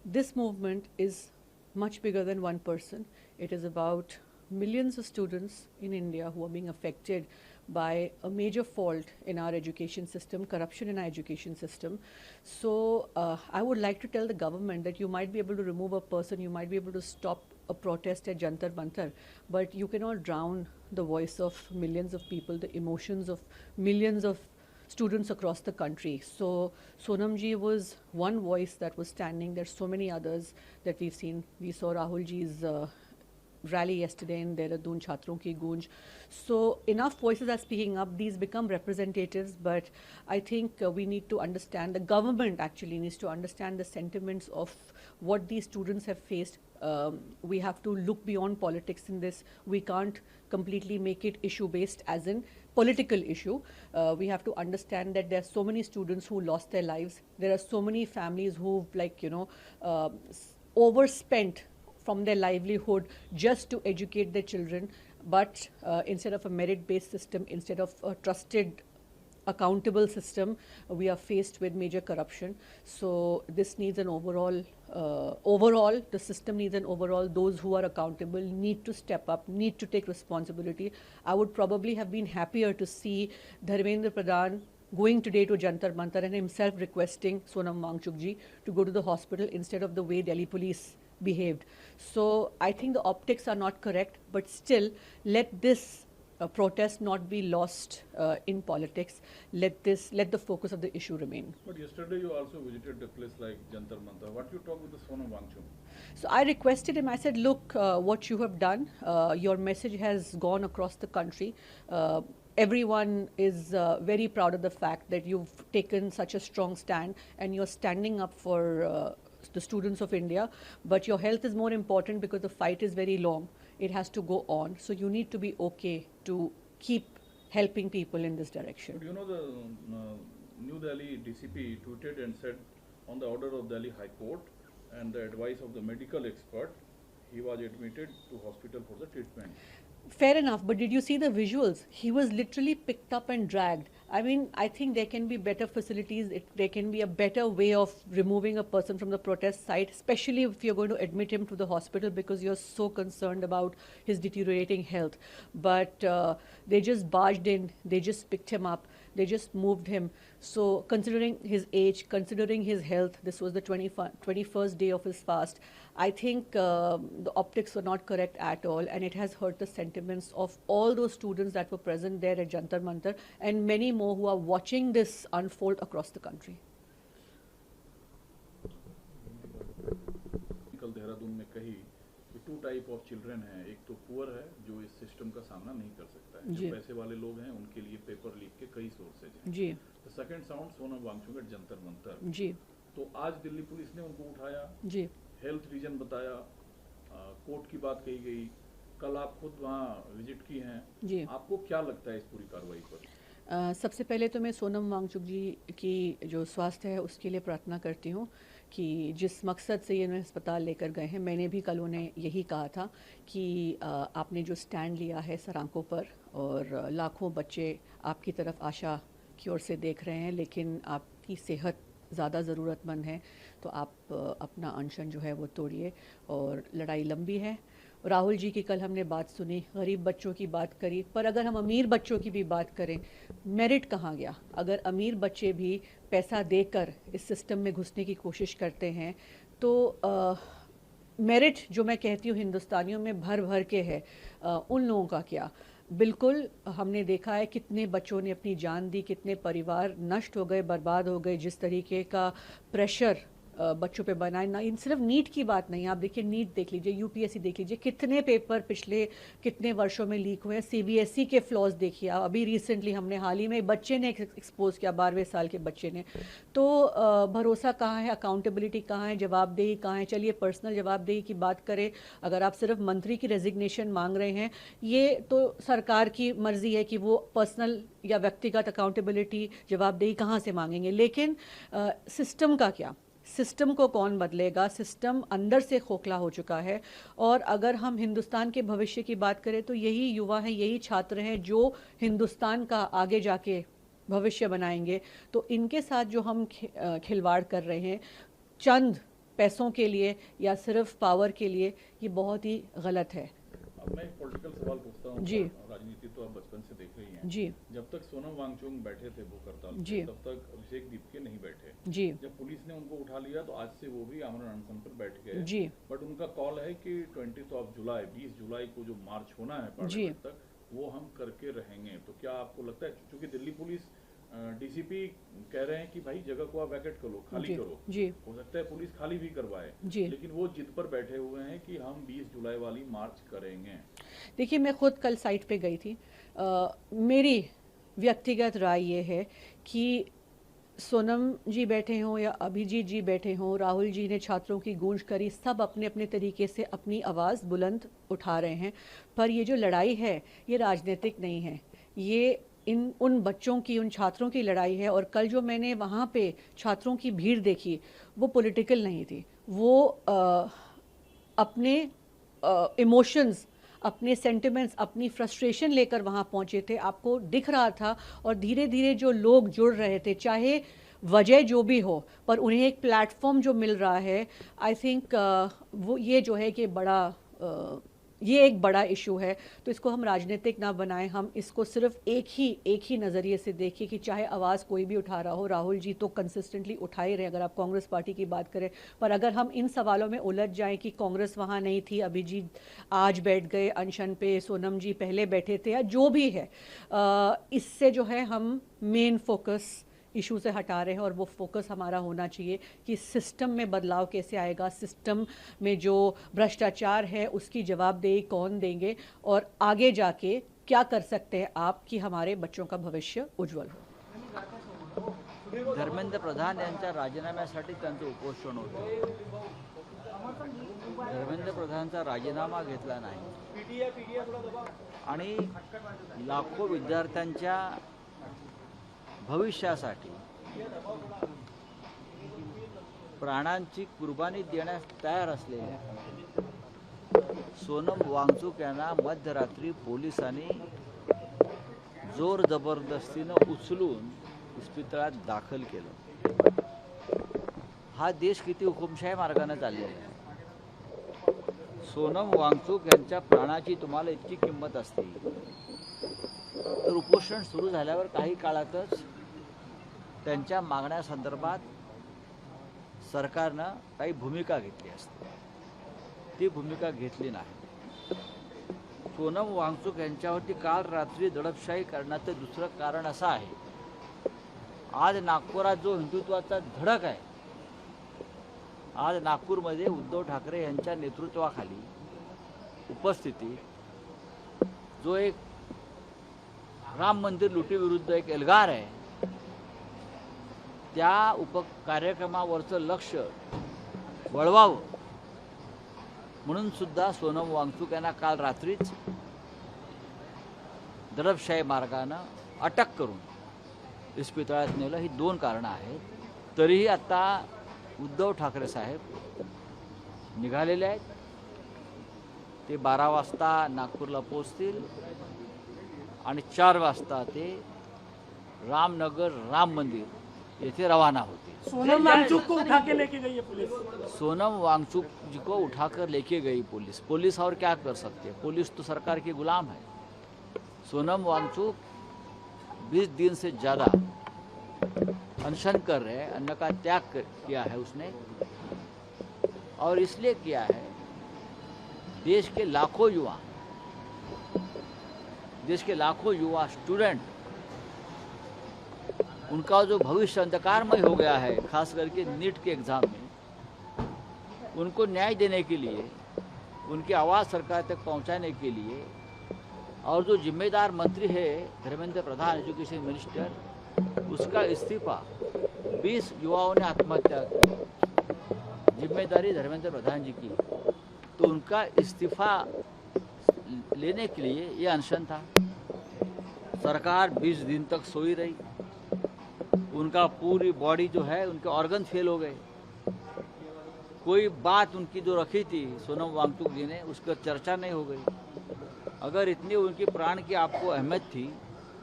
this movement is much bigger than one person. It is about millions of students in India who are being affected by a major fault in our education system, corruption in our education system. So I would like to tell the government that you might be able to remove a person, you might be able to stop a protest at Jantar Mantar, but you cannot drown the voice of millions of people, the emotions of millions of students across the country. So Sonam ji was one voice that was standing. There's so many others that we've seen. We saw Rahul ji's rally yesterday in Dehradun, Chhatron Ki Goonj. So enough voices are speaking up. These become representatives, but I think we need to understand, the government actually needs to understand the sentiments of what these students have faced. We have to look beyond politics in this. We can't completely make it issue based as in political issue. We have to understand that there are so many students who lost their lives. There are so many families who've overspent from their livelihood just to educate their children, but instead of a merit-based system, instead of a trusted, accountable system, we are faced with major corruption. So this needs an overall, the system needs an overall, those who are accountable need to step up, need to take responsibility. I would probably have been happier to see Dharmendra Pradhan going today to Jantar Mantar and himself requesting Sonam Wangchuk ji to go to the hospital instead of the way Delhi police behaved. So I think the optics are not correct, but still let this protest not be lost in politics. Let the focus of the issue remain.
But yesterday you also visited a place like Jantar Mantar. What you talk with the Sonam Wangchuk?
So I requested him, I said, look, what you have done, your message has gone across the country. Everyone is very proud of the fact that you've taken such a strong stand and you're standing up for the students of India, but your health is more important because the fight is very long. It has to go on. So you need to be okay to keep helping people in this direction.
But you know, the New Delhi DCP tweeted and said, on the order of Delhi High Court and the advice of the medical expert, he was admitted to hospital for the treatment.
Fair enough, but did you see the visuals? He was literally picked up and dragged. I mean, I think there can be better facilities. There can be a better way of removing a person from the protest site, especially if you're going to admit him to the hospital because you're so concerned about his deteriorating health. But they just barged in, they just picked him up, they just moved him. So considering his age, considering his health, this was the 21st day of his fast. I think the optics were not correct at all, and it has hurt the sentiments of all those students that were present there at Jantar Mantar and many more who are watching this unfold across the country.
कल देहरादून में कही कि 2 type of children हैं, एक तो poor है जो इस सिस्टम का सामना नहीं कर सकता है,
जी।
जो पैसे वाले लोग हैं उनके लिए पेपर लीक के कई सोर्सेज हैं।
जी
the second sound Sonam Wangchuk at Jantar Mantar.
जी
तो आज दिल्ली पुलिस ने उनको उठाया,
जी
हेल्थ रीजन बताया, कोर्ट की बात कही गई, कल आप खुद वहाँ विजिट की हैं,
जी।
आपको क्या लगता है इस पूरी कार्रवाई पर?
सबसे पहले तो मैं सोनम वांगचुक जी की जो स्वास्थ्य है उसके लिए प्रार्थना करती हूँ कि जिस मकसद से ये उन्हें अस्पताल लेकर गए हैं, मैंने भी कल उन्हें यही कहा था कि आपने जो स्टैंड लिया है सड़कों पर और लाखों बच्चे आपकी तरफ आशा की ओर से देख रहे हैं, लेकिन आपकी सेहत ज़्यादा ज़रूरतमंद है, तो आप अपना अनशन जो है वो तोड़िए और लड़ाई लंबी है। राहुल जी की कल हमने बात सुनी, गरीब बच्चों की बात करी, पर अगर हम अमीर बच्चों की भी बात करें, मेरिट कहाँ गया? अगर अमीर बच्चे भी पैसा देकर इस सिस्टम में घुसने की कोशिश करते हैं तो मेरिट जो मैं कहती हूँ हिंदुस्तानियों में भर भर के है, उन लोगों का क्या? बिल्कुल हमने देखा है कितने बच्चों ने अपनी जान दी, कितने परिवार नष्ट हो गए, बर्बाद हो गए, जिस तरीके का प्रेशर बच्चों पे बनाए ना। इन सिर्फ नीट की बात नहीं, आप देखिए नीट देख लीजिए, यूपीएससी देख लीजिए, कितने पेपर पिछले कितने वर्षों में लीक हुए हैं। सीबीएसई के फ्लॉज देखिए, अभी रिसेंटली हमने हाल ही में एक बच्चे ने एक्सपोज किया, 12वें साल के बच्चे ने। तो भरोसा कहाँ है, अकाउंटेबिलिटी कहाँ है, जवाबदेही कहाँ है? चलिए पर्सनल जवाबदेही की बात करें, अगर आप सिर्फ मंत्री की रेजिग्नेशन मांग रहे हैं, ये तो सरकार की मर्जी है कि वो पर्सनल या व्यक्तिगत अकाउंटेबिलिटी जवाबदेही कहाँ से मांगेंगे, लेकिन सिस्टम का क्या? सिस्टम को कौन बदलेगा? सिस्टम अंदर से खोखला हो चुका है। और अगर हम हिंदुस्तान के भविष्य की बात करें तो यही युवा हैं, यही छात्र हैं जो हिंदुस्तान का आगे जाके भविष्य बनाएंगे। तो इनके साथ जो हम खिलवाड़ कर रहे हैं चंद पैसों के लिए या सिर्फ पावर के लिए, ये बहुत ही गलत है।
अब मैं एक पॉलिटिकल सवाल पूछता हूँ।
जी।
राजनीति तो आप बचपन से देख रही हैं।
जी
जब तक सोनम वांगचुक बैठे थे भूख हड़ताल
जी।
पे, तब तक अभिषेक दीपके नहीं बैठे।
जी
जब पुलिस ने उनको उठा लिया तो आज से वो भी आमरण अनशन पर बैठ गए।
जी
बट उनका कॉल है कि 20 जुलाई 20 जुलाई को जो मार्च होना है
जी।
पार्लियामेंट तक, वो हम करके रहेंगे। तो क्या आपको लगता है, क्योंकि दिल्ली पुलिस डीसीपी कह रहे हैं कि भाई जगह को आप वैकेट करो, खाली
जी
करो,
जी
हो सकता है पुलिस खाली भी करवाए,
जी।
लेकिन वो जिद पर बैठे हुए हैं कि हम 20 जुलाई वाली मार्च करेंगे।
देखिए मैं खुद कल साइट पे गई थी, मेरी व्यक्तिगत राय ये है कि सोनम जी बैठे हों या अभिजीत जी बैठे हों, राहुल जी ने छात्रों की गूंज करी, सब अपने अपने तरीके से अपनी आवाज़ बुलंद उठा रहे हैं, पर ये जो लड़ाई है ये राजनीतिक नहीं है, ये उन बच्चों की, उन छात्रों की लड़ाई है। और कल जो मैंने वहाँ पे छात्रों की भीड़ देखी वो पॉलिटिकल नहीं थी, वो अपने इमोशंस, अपने सेंटिमेंट्स, अपनी फ्रस्ट्रेशन लेकर वहाँ पहुँचे थे। आपको दिख रहा था और धीरे धीरे जो लोग जुड़ रहे थे, चाहे वजह जो भी हो, पर उन्हें एक प्लेटफॉर्म जो मिल रहा है, आई थिंक वो ये जो है कि ये एक बड़ा इशू है। तो इसको हम राजनीतिक ना बनाएं, हम इसको सिर्फ एक ही नज़रिए से देखिए कि चाहे आवाज़ कोई भी उठा रहा हो, राहुल जी तो कंसिस्टेंटली उठा ही रहे अगर आप कांग्रेस पार्टी की बात करें, पर अगर हम इन सवालों में उलझ जाएं कि कांग्रेस वहाँ नहीं थी, अभिजीत आज बैठ गए अनशन पे, सोनम जी पहले बैठे थे, या जो भी है, इससे जो है हम मेन फोकस इशू से हटा रहे हैं। और वो फोकस हमारा होना चाहिए कि सिस्टम में बदलाव कैसे आएगा, सिस्टम में जो भ्रष्टाचार है उसकी जवाबदेही कौन देंगे, और आगे जाके क्या कर सकते हैं आप कि हमारे बच्चों का भविष्य उज्जवल हो।
धर्मेंद्र प्रधान यांच्या राजीनाम्यासाठी त्यांचं उपोषण होतं। धर्मेंद्र प्रधानचा राजीनामा घेतला नाही आणि लाखो विद्यार्थ्यांच्या भविष्यासाठी प्राणांची कुर्बानी देण्यास तयार असलेल्या सोनम वांगचुक यांना मध्यरात्री पोलिसांनी जोर जबरदस्तीनं उचलून इस्पितळात दाखल केलं। हा देश किती हुकुमशाही मार्गाने चाललेला आहे। सोनम वांगचुक यांच्या प्राणाची तुम्हाला इतकी किंमत असते तर उपोषण सुरू झाल्यावर काही काळातच त्यांच्या मागण्यासंदर्भात सरकारनं काही भूमिका घेतली असते, ती भूमिका घेतली नाही। सोनम वांगचुक यांच्यावरती काल रात्री दडपशाही करण्याचं दुसरं कारण असं आहे, आज नागपुरात जो हिंदुत्वाचा धडक आहे, आज नागपूरमध्ये उद्धव ठाकरे यांच्या नेतृत्वाखाली उपस्थिती जो एक राम मंदिर लुटीविरुद्ध एक एल्गार आहे, त्या कार्यक्रमावरचं लक्ष वळवावं म्हणून सुद्धा सोनम वांगचुक यांना काल रात्रीच दडपशाही मार्गानं अटक करून इस्पितळात नेलं. ही 2 कारणं आहेत. तरीही आता उद्धव ठाकरे साहेब निघालेले आहेत. ते 12 वाजता नागपूरला पोहोचतील आणि 4 वाजता ते रामनगर राम मंदिर येथे रवाना होते.
सोनम वांगचुक को उठा के लेके गई है पुलिस।
सोनम वांगचुक जी को उठाकर लेके गई पुलिस। पुलिस और क्या कर सकती है? पुलिस तो सरकार की गुलाम है। सोनम वांगचुक 20 दिन से ज़्यादा अनशन कर रहे हैं, अन्न का त्याग किया है उसने, और इसलिए किया है देश के लाखों युवा स्टूडेंट, उनका जो भविष्य अंधकारमय हो गया है, खास करके नीट के एग्ज़ाम में, उनको न्याय देने के लिए, उनकी आवाज़ सरकार तक पहुंचाने के लिए, और जो जिम्मेदार मंत्री है धर्मेंद्र प्रधान, एजुकेशन मिनिस्टर, उसका इस्तीफा 20 युवाओं ने आत्महत्या की, जिम्मेदारी धर्मेंद्र प्रधान जी की, तो उनका इस्तीफा लेने के लिए ये अनशन था। सरकार 20 दिन तक सोई रही, उनका पूरी बॉडी जो है, उनके ऑर्गन फेल हो गए। कोई बात उनकी जो रखी थी सोनम वांगचुक जी ने, उसका चर्चा नहीं हो गई। अगर इतनी उनकी प्राण की आपको अहमियत थी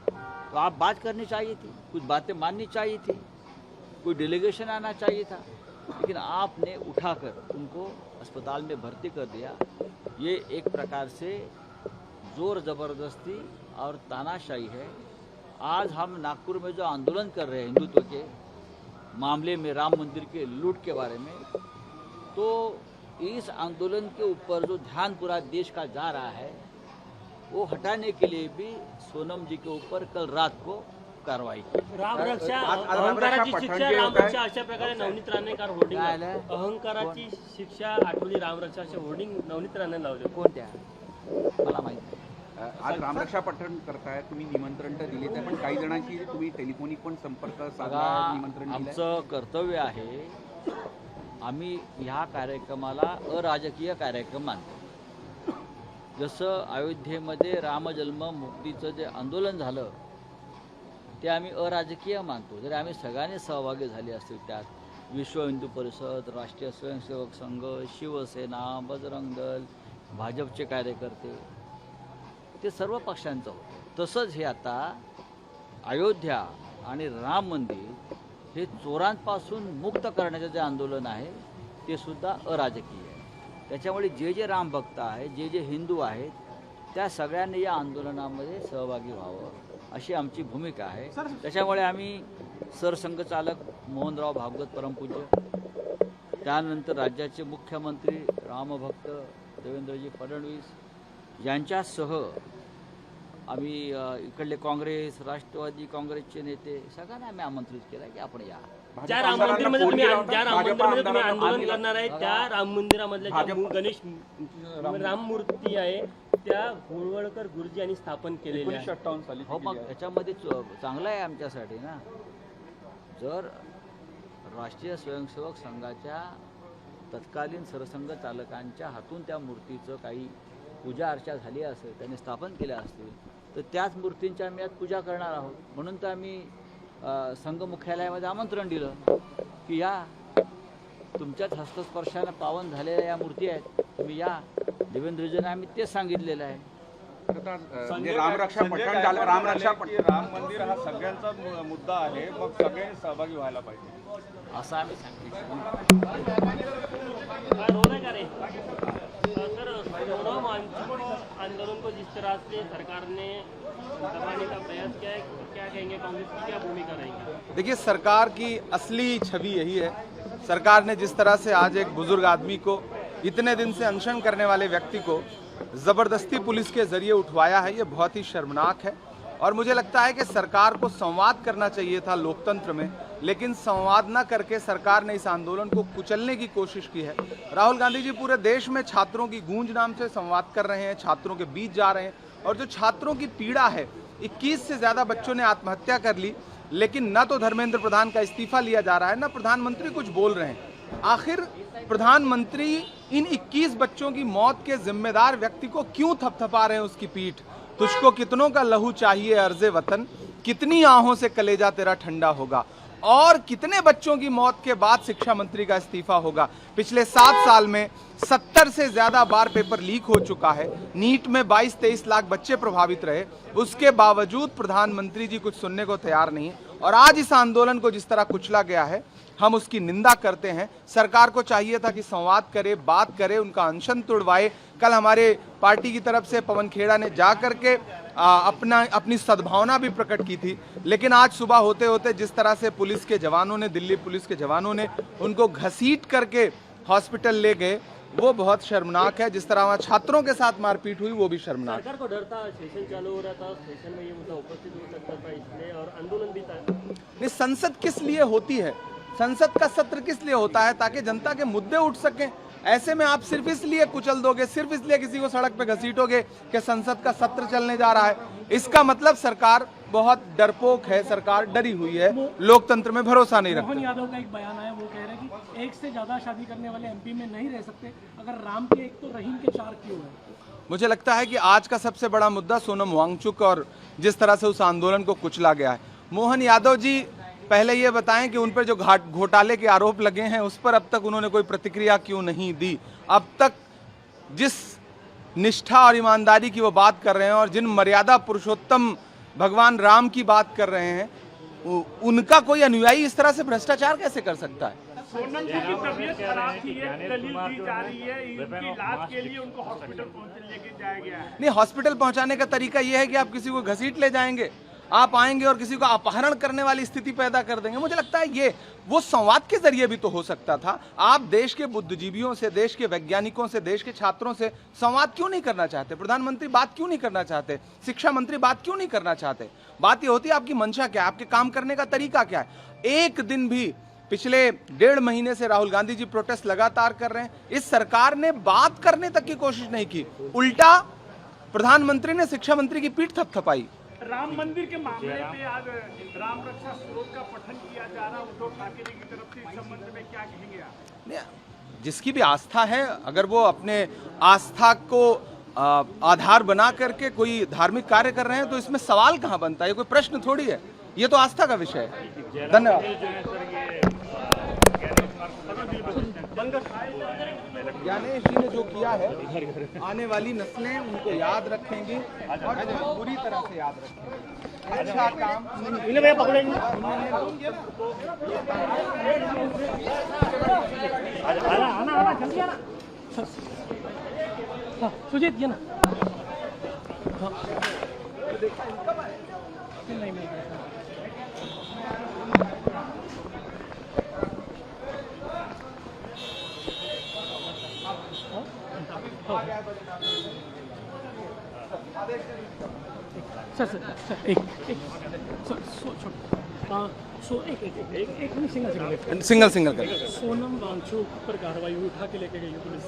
तो आप बात करनी चाहिए थी, कुछ बातें माननी चाहिए थी, कोई डेलीगेशन आना चाहिए था, लेकिन आपने उठाकर उनको अस्पताल में भर्ती कर दिया। ये एक प्रकार से जोर ज़बरदस्ती और तानाशाही है। आज हम नागपुर में जो आंदोलन कर रहे हैं हिंदुत्व के मामले में, राम मंदिर के लूट के बारे में, तो इस आंदोलन के ऊपर जो ध्यान पूरा देश का जा रहा है, वो हटाने के लिए भी सोनम जी के ऊपर कल रात को कारवाई की।
राम रक्षा अहंकाराची शिक्षा, राम रक्षा अशा प्रकारे नवनीत राणेकर होर्डिंग, अहंकाराची शिक्षा आठवली राम रक्षाचे होर्डिंग नवनीत राणे लावले.
कोणत्या? मला माहिती.
आज रामरक्षा पठण करताय, तुम्ही निमंत्रण तर दिले, पण काही जणांशी तुम्ही टेलिफोनिक पण संपर्क साधला, निमंत्रण दिलं.
आमचं कर्तव्य आहे, आम्ही ह्या कार्यक्रमाला अराजकीय कार्यक्रम मानतो. जसं अयोध्येमध्ये रामजन्म मुक्तीचं जे आंदोलन झालं ते आम्ही अराजकीय मानतो. जरी आम्ही सगळ्यांनी सहभागी झाले असतील त्यात, विश्व हिंदू परिषद, राष्ट्रीय स्वयंसेवक संघ, शिवसेना, बजरंग दल, भाजपचे कार्यकर्ते, ते सर्व पक्षांचं होतं. तसंच हे आता अयोध्या आणि राम मंदिर हे चोरांपासून मुक्त करण्याचं जे आंदोलन आहे ते सुद्धा अराजकीय आहे. त्याच्यामुळे जे जे राम भक्त आहेत, जे जे हिंदू आहेत, त्या सगळ्यांनी या आंदोलनामध्ये सहभागी व्हावं अशी आमची भूमिका आहे. त्याच्यामुळे आम्ही सरसंघचालक मोहनराव भागवत परमपूज्य, त्यानंतर राज्याचे मुख्यमंत्री रामभक्त देवेंद्रजी फडणवीस यांच्यासह आम्ही इकडले काँग्रेस, राष्ट्रवादी काँग्रेसचे नेते सगळ्यांना आम्ही आमंत्रित केलं की आपण या.
ज्या राम मंदिरमध्ये तुम्ही आंदोलन करणार आहे, त्या राम मंदिरामधल्या ज्या गणेश राम मूर्ती आहे त्या गोळवळकर गुरुजी यांनी स्थापन केलेल्या आहे.
हो, मग याच्यामध्ये चांगलं आहे आमच्यासाठी ना. जर राष्ट्रीय स्वयंसेवक संघाच्या तत्कालीन सरसंघ चालकांच्या हातून त्या मूर्तीचं काही पूजा अर्चा झाली असेल, त्यांनी स्थापन केल्या असतील, तर त्याच मूर्तींची आम्ही आज पूजा करणार आहोत. म्हणून तर आम्ही संघ मुख्यालयामध्ये आमंत्रण दिलं की या, तुमच्याच हस्तस्पर्शानं पावन झालेल्या या मूर्ती आहेत, तुम्ही या. देवेंद्रजींना आम्ही तेच सांगितलेलं आहे.
रामरक्षा पठण झालं, रामरक्षा पठण,
राम मंदिर हा सगळ्यांचा मुद्दा आहे, मग सगळे सहभागी व्हायला पाहिजे
असं आम्ही सांगितलं.
सोनम वांगचुक आंदोलन को जिस तरह से सरकार ने दबाने का प्रयास किया है, क्या कहेंगे, कांग्रेस की क्या भूमिका रहेगी?
देखिए, सरकार की असली छवि यही है। सरकार ने जिस तरह से आज एक बुजुर्ग आदमी को, इतने दिन से अनशन करने वाले व्यक्ति को जबरदस्ती पुलिस के जरिए उठवाया है, ये बहुत ही शर्मनाक है और मुझे लगता है कि सरकार को संवाद करना चाहिए था लोकतंत्र में, लेकिन संवाद न करके सरकार ने इस आंदोलन को कुचलने की कोशिश की है। राहुल गांधी जी पूरे देश में छात्रों की गूंज नाम से संवाद कर रहे हैं, छात्रों के बीच जा रहे हैं, और जो छात्रों की पीड़ा है, 21 से ज्यादा बच्चों ने आत्महत्या कर ली, लेकिन न तो धर्मेंद्र प्रधान का इस्तीफा लिया जा रहा है, न प्रधानमंत्री कुछ बोल रहे हैं। आखिर प्रधानमंत्री इन 21 बच्चों की मौत के जिम्मेदार व्यक्ति को क्यों थपथपा रहे हैं उसकी पीठ? तुझको कितनों का लहू चाहिए अर्ज़े वतन, कितनी आहों से कलेजा तेरा ठंडा होगा, और कितने बच्चों की मौत के बाद शिक्षा मंत्री का इस्तीफा होगा? पिछले 7 साल में 70 से ज्यादा बार पेपर लीक हो चुका है। नीट में 22-23 लाख बच्चे प्रभावित रहे, उसके बावजूद प्रधानमंत्री जी कुछ सुनने को तैयार नहीं है। और आज इस आंदोलन को जिस तरह कुचला गया है, हम उसकी निंदा करते हैं। सरकार को चाहिए था कि संवाद करे, बात करे, उनका अनशन तुड़वाए। कल हमारे पार्टी की तरफ से पवन खेड़ा ने जा करके अपनी सद्भावना भी प्रकट की थी, लेकिन आज सुबह होते होते जिस तरह से पुलिस के जवानों ने, दिल्ली पुलिस के जवानों ने उनको घसीट करके हॉस्पिटल ले गए, वो बहुत शर्मनाक है। जिस तरह वहाँ छात्रों के साथ मारपीट हुई, वो भी शर्मनाक है।
सरकार को डर था, सेशन चालू हो रहा था, सेशन में ये मुद्दा उपस्थित हो सकता था इसलिए, और आंदोलन भी था।
नहीं, संसद किस लिए होती है? संसद का सत्र किस लिए होता है? ताकि जनता के मुद्दे उठ सकें। ऐसे में आप सिर्फ इसलिए कुचल दोगे, सिर्फ इसलिए किसी को सड़क पे घसीटोगे कि संसद का सत्र चलने जा रहा है, इसका मतलब सरकार बहुत डरपोक है, सरकार डरी हुई है, लोकतंत्र में भरोसा नहीं रखती।
मोहन यादव का एक बयान आया, वो कह रहे हैं कि 1 से ज्यादा शादी करने वाले एमपी में नहीं रह सकते, अगर राम के 1 तो रहीम के 4 क्यों है?
मुझे लगता है कि आज का सबसे बड़ा मुद्दा सोनम वांगचुक और जिस तरह से उस आंदोलन को कुचला गया है। मोहन यादव जी पहले ये बताएं कि उन पर जो घोटाले के आरोप लगे हैं, उस पर अब तक उन्होंने कोई प्रतिक्रिया क्यों नहीं दी? अब तक जिस निष्ठा और ईमानदारी की वो बात कर रहे हैं और जिन मर्यादा पुरुषोत्तम भगवान राम की बात कर रहे हैं, उनका कोई अनुयायी इस तरह से भ्रष्टाचार कैसे कर सकता है?
सोनम जी की तबीयत खराब थी, दलील दी जा रही है, इनकी इलाज के लिए उनको हॉस्पिटल लेके जाया गया है।
नहीं, हॉस्पिटल पहुंचाने का तरीका यह है कि आप किसी को घसीट ले जाएंगे, आप आएंगे और किसी को अपहरण करने वाली स्थिति पैदा कर देंगे। मुझे लगता है ये वो संवाद के जरिए भी तो हो सकता था। आप देश के बुद्धिजीवियों से, देश के वैज्ञानिकों से, देश के छात्रों से संवाद क्यों नहीं करना चाहते? प्रधानमंत्री बात क्यों नहीं करना चाहते? शिक्षा मंत्री बात क्यों नहीं करना चाहते? बात ये होती है आपकी मंशा क्या है, आपके काम करने का तरीका क्या है। एक दिन भी पिछले 1.5 महीने से राहुल गांधी जी प्रोटेस्ट लगातार कर रहे हैं, इस सरकार ने बात करने तक की कोशिश नहीं की, उल्टा प्रधानमंत्री ने शिक्षा मंत्री की पीठ थपथपाई।
राम मंदिर के मामले पे आज राम रक्षा स्त्रोत का पठन किया जा रहा है, उद्धव ठाकरे की तरफ से इस संबंध में क्या कहेंगे आप?
जिसकी भी आस्था है, अगर वो अपने आस्था को आधार बना करके कोई धार्मिक कार्य कर रहे हैं तो इसमें सवाल कहाँ बनता है? ये कोई प्रश्न थोड़ी है, ये तो आस्था का विषय है। धन्यवाद। ज्ञानेश जी ने जो किया है, आने वाली नस्लें उनको याद रखेंगी और पूरी तरह से याद रखेंगी। अच्छा काम
सुजीत ये ना सर एक
सिंगल कर।
सोनम वांगचुक पर कार्रवाई उठा के लेके गई पुलिस,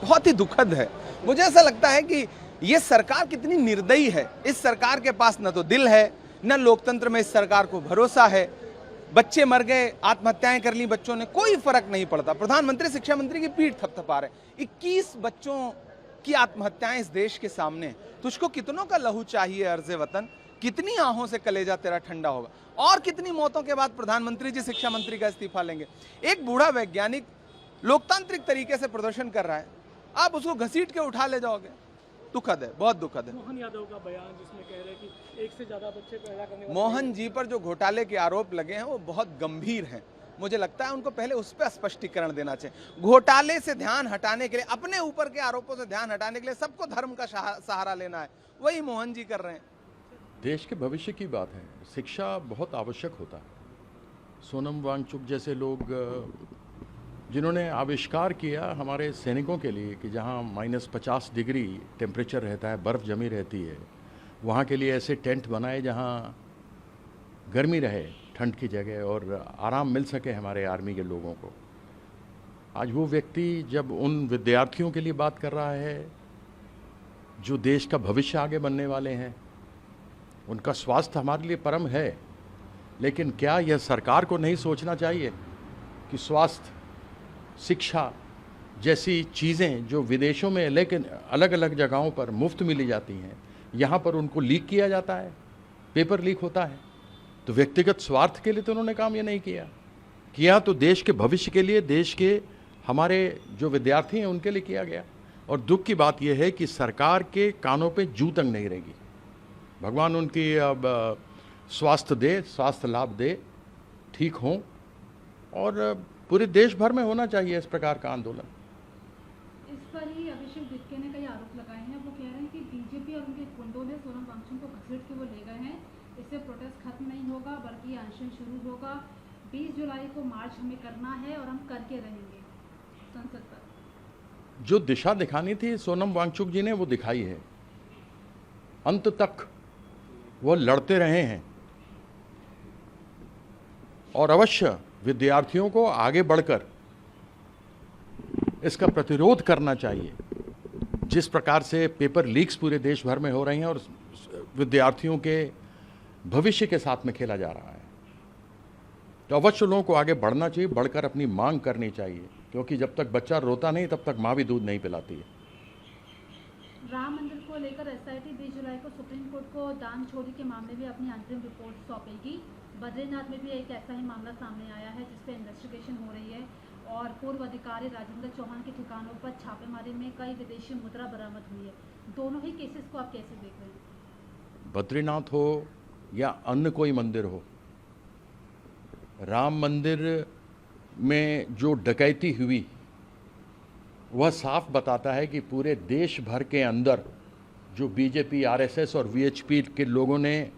बहुत ही दुखद है। मुझे ऐसा लगता है कि ये सरकार कितनी निर्दयी है। इस सरकार के पास न तो दिल है, न लोकतंत्र में इस सरकार को भरोसा है। बच्चे मर गए, आत्महत्याएं कर ली बच्चों ने, कोई फर्क नहीं पड़ता। प्रधानमंत्री शिक्षा मंत्री की पीठ थपथपा रहे। 21 बच्चों की आत्महत्याएं इस देश के सामने। तुझको कितनों का लहू चाहिए अर्ज़े वतन, कितनी आहों से कलेजा तेरा ठंडा होगा, और कितनी मौतों के बाद प्रधानमंत्री जी शिक्षा मंत्री का इस्तीफा लेंगे? एक बूढ़ा वैज्ञानिक लोकतांत्रिक तरीके से प्रदर्शन कर रहा है, आप उसको घसीट के उठा ले जाओगे? दुखद है, बहुत दुखद है।
मोहन यादव का बयान जिसमें कह रहे हैं कि 1 से ज्यादा बच्चे पैदा करने वाले
मोहन जी पर जो घोटाले के आरोप लगे हैं वो बहुत गंभीर हैं। मुझे लगता है उनको पहले उस पर स्पष्टीकरण देना चाहिए। घोटाले से ध्यान हटाने के लिए, अपने ऊपर के आरोपों से ध्यान हटाने के लिए सबको धर्म का सहारा लेना है, वही मोहन जी कर रहे हैं।
देश के भविष्य की बात है, शिक्षा बहुत आवश्यक होता है। सोनम वांगचुक जैसे लोग जिन्होंने आविष्कार किया हमारे सैनिकों के लिए कि जहां -50 डिग्री टेम्परेचर रहता है, बर्फ़ जमी रहती है, वहाँ के लिए ऐसे टेंट बनाए जहाँ गर्मी रहे ठंड की जगह और आराम मिल सके हमारे आर्मी के लोगों को। आज वो व्यक्ति जब उन विद्यार्थियों के लिए बात कर रहा है जो देश का भविष्य आगे बनने वाले हैं, उनका स्वास्थ्य हमारे लिए परम है, लेकिन क्या यह सरकार को नहीं सोचना चाहिए कि स्वास्थ्य, शिक्षा जैसी चीज़ें जो विदेशों में लेकिन अलग अलग जगहों पर मुफ्त मिली जाती हैं, यहाँ पर उनको लीक किया जाता है, पेपर लीक होता है। तो व्यक्तिगत स्वार्थ के लिए तो उन्होंने काम ये नहीं किया तो देश के भविष्य के लिए, देश के हमारे जो विद्यार्थी हैं उनके लिए किया गया। और दुख की बात यह है कि सरकार के कानों पे जू तक नहीं रहेगी। भगवान उनकी अब स्वास्थ्य दे, स्वास्थ्य लाभ दे, ठीक हों, और पूरे देश भर में होना चाहिए इस प्रकार का आंदोलन।
इस पर ही अभिषेक दिक्के ने कई आरोप लगाए हैं। वो कह रहे हैं कि बीजेपी और उनके गुंडों ने सोनम वांगचुक को घसीट के वो ले गए हैं। इससे प्रोटेस्ट खत्म नहीं होगा बल्कि अनशन शुरू होगा। 20 जुलाई को मार्च हमें करना है और हम करके रहेंगे संसद पर।
जो दिशा दिखानी थी सोनम वांगचुक जी ने वो दिखाई है। अंत तक वो लड़ते रहे हैं और अवश्य विद्यार्थियों को आगे बढ़कर इसका प्रतिरोध करना चाहिए। जिस प्रकार से पेपर लीक्स पूरे देश भर में हो रही हैं और विद्यार्थियों के भविष्य के साथ में खेला जा रहा है, तो अवश्य लोगों को आगे बढ़ना चाहिए, बढ़कर अपनी मांग करनी चाहिए, क्योंकि जब तक बच्चा रोता नहीं तब तक माँ भी दूध नहीं पिलाती है।
राम मंदिर को लेकर एसआईटी 20 जुलाई को सुप्रीम कोर्ट को दान चोरी के मामले में अपनी अंतरिम रिपोर्ट सौंपेगी। बद्रीनाथ में भी एक ऐसा ही मामला सामने आया है जिस पे इन्वेस्टिगेशन हो रही है और पूर्व अधिकारी राजेंद्र चौहान के ठिकानों पर छापेमारी में कई विदेशी मुद्रा बरामद हुई है। दोनों ही केसेस को आप कैसे देख रहे हैं?
बद्रीनाथ हो या अन्य कोई मंदिर हो, राम मंदिर में जो डकैती हुई वह साफ बताता है कि पूरे देश भर के अंदर जो बीजेपी, आरएसएस और वीएचपी के लोगों ने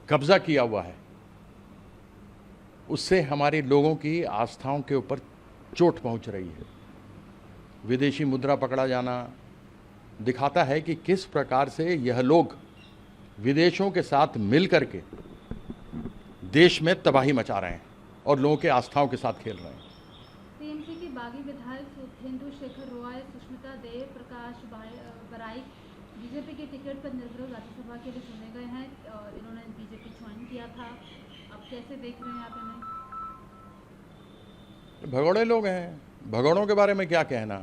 कब्जा किया हुआ है, उससे हमारे लोगों की आस्थाओं के ऊपर चोट पहुंच रही है। विदेशी मुद्रा पकड़ा जाना दिखाता है कि किस प्रकार से यह लोग विदेशों के साथ मिलकर के देश में तबाही मचा रहे हैं और लोगों के आस्थाओं के साथ खेल रहे हैं।
टीएमसी की बागी विधायक हिंदू शेखर रॉय, सुष्मिता देव, प्रकाश बराइक बीजेपी के टिकट पर निर्विरोध राज्यसभा के लिए चुने गए हैं और इन्होंने बीजेपी ज्वाइन किया था। अब कैसे देख रहे हैं आप इन्हें?
भगोड़े लोग हैं, भगोड़ों के बारे में क्या कहना।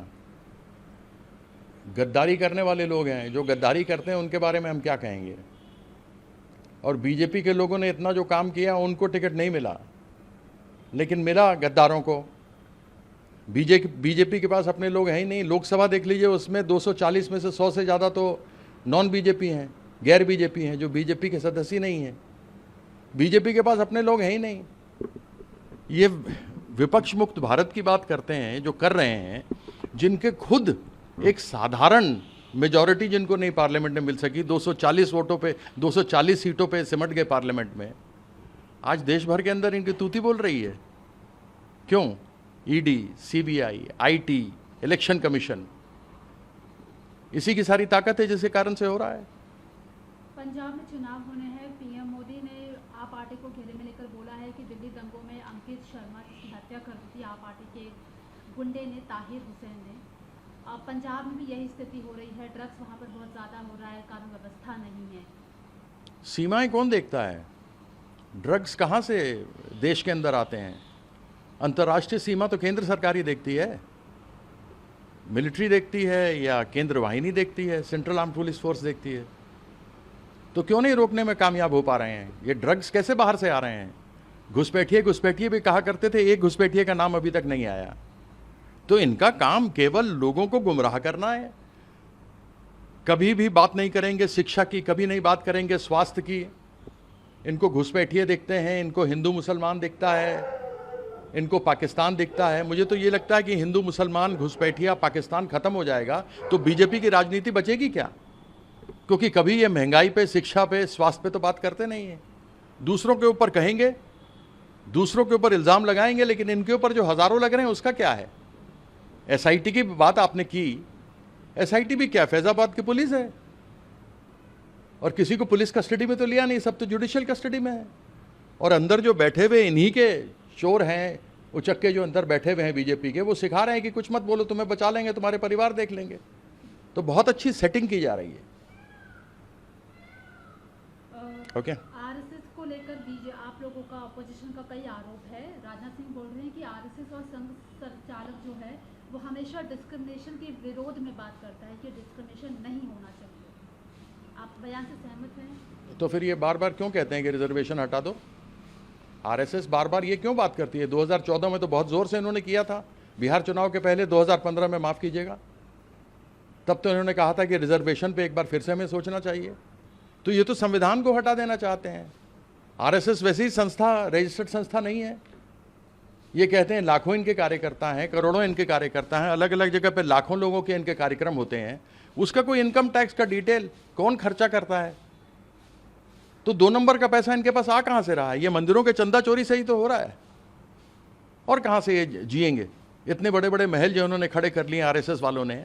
गद्दारी करने वाले लोग हैं, जो गद्दारी करते हैं उनके बारे में हम क्या कहेंगे। और बीजेपी के लोगों ने इतना जो काम किया उनको टिकट नहीं मिला, लेकिन मिला गद्दारों को। बीजेपी के पास अपने लोग हैं ही नहीं। लोकसभा देख लीजिए, उसमें 240 में से 100 से ज़्यादा तो नॉन बीजेपी हैं, गैर बीजेपी हैं, जो बीजेपी के सदस्य नहीं हैं। बीजेपी के पास अपने लोग हैं ही नहीं। ये विपक्ष मुक्त भारत की बात करते हैं, जो कर रहे हैं, जिनके खुद एक साधारण मेजॉरिटी जिनको नहीं पार्लियामेंट में मिल सकी, 240 वोटों पे, 240 सीटों पे सिमट गए पार्लियामेंट में। आज देश भर के अंदर इनकी तूती बोल रही है। क्यों? ED, CBI, IT, election commission, इसी की सारी ताकत है जिसके कारण से हो रहा है।
पंजाब में चुनाव होने हैं। पीएम मोदी ने आप पार्टी को घेरे में लेकर बोला है कि दिल्ली दंगों में अंकित शर्मा की हत्या कर दी थी आप पार्टी के गुंडे ने, ताहिर हुसैन ने। अब पंजाब में भी यही स्थिति हो रही है। ड्रग्स वहाँ पर बहुत ज़्यादा हो रहा है, कानून व्यवस्था नहीं है।
सीमाएं कौन देखता है? ड्रग्स कहाँ से देश के अंदर आते हैं? अंतर्राष्ट्रीय सीमा तो केंद्र सरकार ही देखती है, मिलिट्री देखती है या केंद्र वाहिनी देखती है, सेंट्रल आर्म पुलिस फोर्स देखती है। तो क्यों नहीं रोकने में कामयाब हो पा रहे हैं? ये ड्रग्स कैसे बाहर से आ रहे हैं? घुसपैठिए भी कहा करते थे, एक घुसपैठिए का नाम अभी तक नहीं आया। तो इनका काम केवल लोगों को गुमराह करना है। कभी भी बात नहीं करेंगे शिक्षा की, कभी नहीं बात करेंगे स्वास्थ्य की। इनको घुसपैठिए दिखते हैं, इनको हिंदू मुसलमान दिखता है, इनको पाकिस्तान दिखता है। मुझे तो ये लगता है कि हिंदू मुसलमान, घुसपैठिया, पाकिस्तान खत्म हो जाएगा तो बीजेपी की राजनीति बचेगी क्या? क्योंकि कभी ये महंगाई पे, शिक्षा पे, स्वास्थ्य पे तो बात करते नहीं है। दूसरों के ऊपर कहेंगे, दूसरों के ऊपर इल्ज़ाम लगाएंगे, लेकिन इनके ऊपर जो हज़ारों लग रहे हैं उसका क्या है? एसआईटी की बात आपने की, एसआईटी भी क्या, फैज़ाबाद की पुलिस है। और किसी को पुलिस कस्टडी में तो लिया नहीं, सब तो जुडिशियल कस्टडी में है। और अंदर जो बैठे हुए इन्हीं के चोर हैं, उचक्के जो अंदर बैठे हुए हैं बीजेपी के, वो सिखा रहे हैं कि कुछ मत बोलो, तुम्हें बचा लेंगे, तुम्हारे परिवार देख लेंगे। तो बहुत अच्छी सेटिंग की जा रही है। ओके।
आरएसएस को लेकर आप लोगों का ऑपोजिशन का कई आरोप है। राजनाथ सिंह बोल रहे हैं कि आरएसएस और संघ संचालक जो है वो हमेशा डिस्क्रिमिनेशन के विरोध में बात करता है कि डिस्क्रिमिनेशन नहीं होना चाहिए। आप बयान से सहमत हैं?
तो फिर ये बार बार क्यों कहते हैं कि रिजर्वेशन हटा दो? आरएसएस बार बार ये क्यों बात करती है? 2014 में तो बहुत जोर से इन्होंने किया था, बिहार चुनाव के पहले 2015 में, माफ कीजिएगा, तब तो इन्होंने कहा था कि रिजर्वेशन पे एक बार फिर से हमें सोचना चाहिए। तो ये तो संविधान को हटा देना चाहते हैं। आरएसएस वैसी संस्था, रजिस्टर्ड संस्था नहीं है। ये कहते हैं लाखों इनके कार्यकर्ता हैं, करोड़ों इनके कार्यकर्ता हैं, अलग अलग जगह पे लाखों लोगों के इनके कार्यक्रम होते हैं। उसका कोई इनकम टैक्स का डिटेल कौन खर्चा करता है? तो 2 नंबर का पैसा इनके पास आ कहां से रहा है? ये मंदिरों के चंदा चोरी से ही तो हो रहा है, और कहां से ये जिएंगे? इतने बड़े बड़े महल जो उन्होंने खड़े कर लिए आरएसएस वालों ने,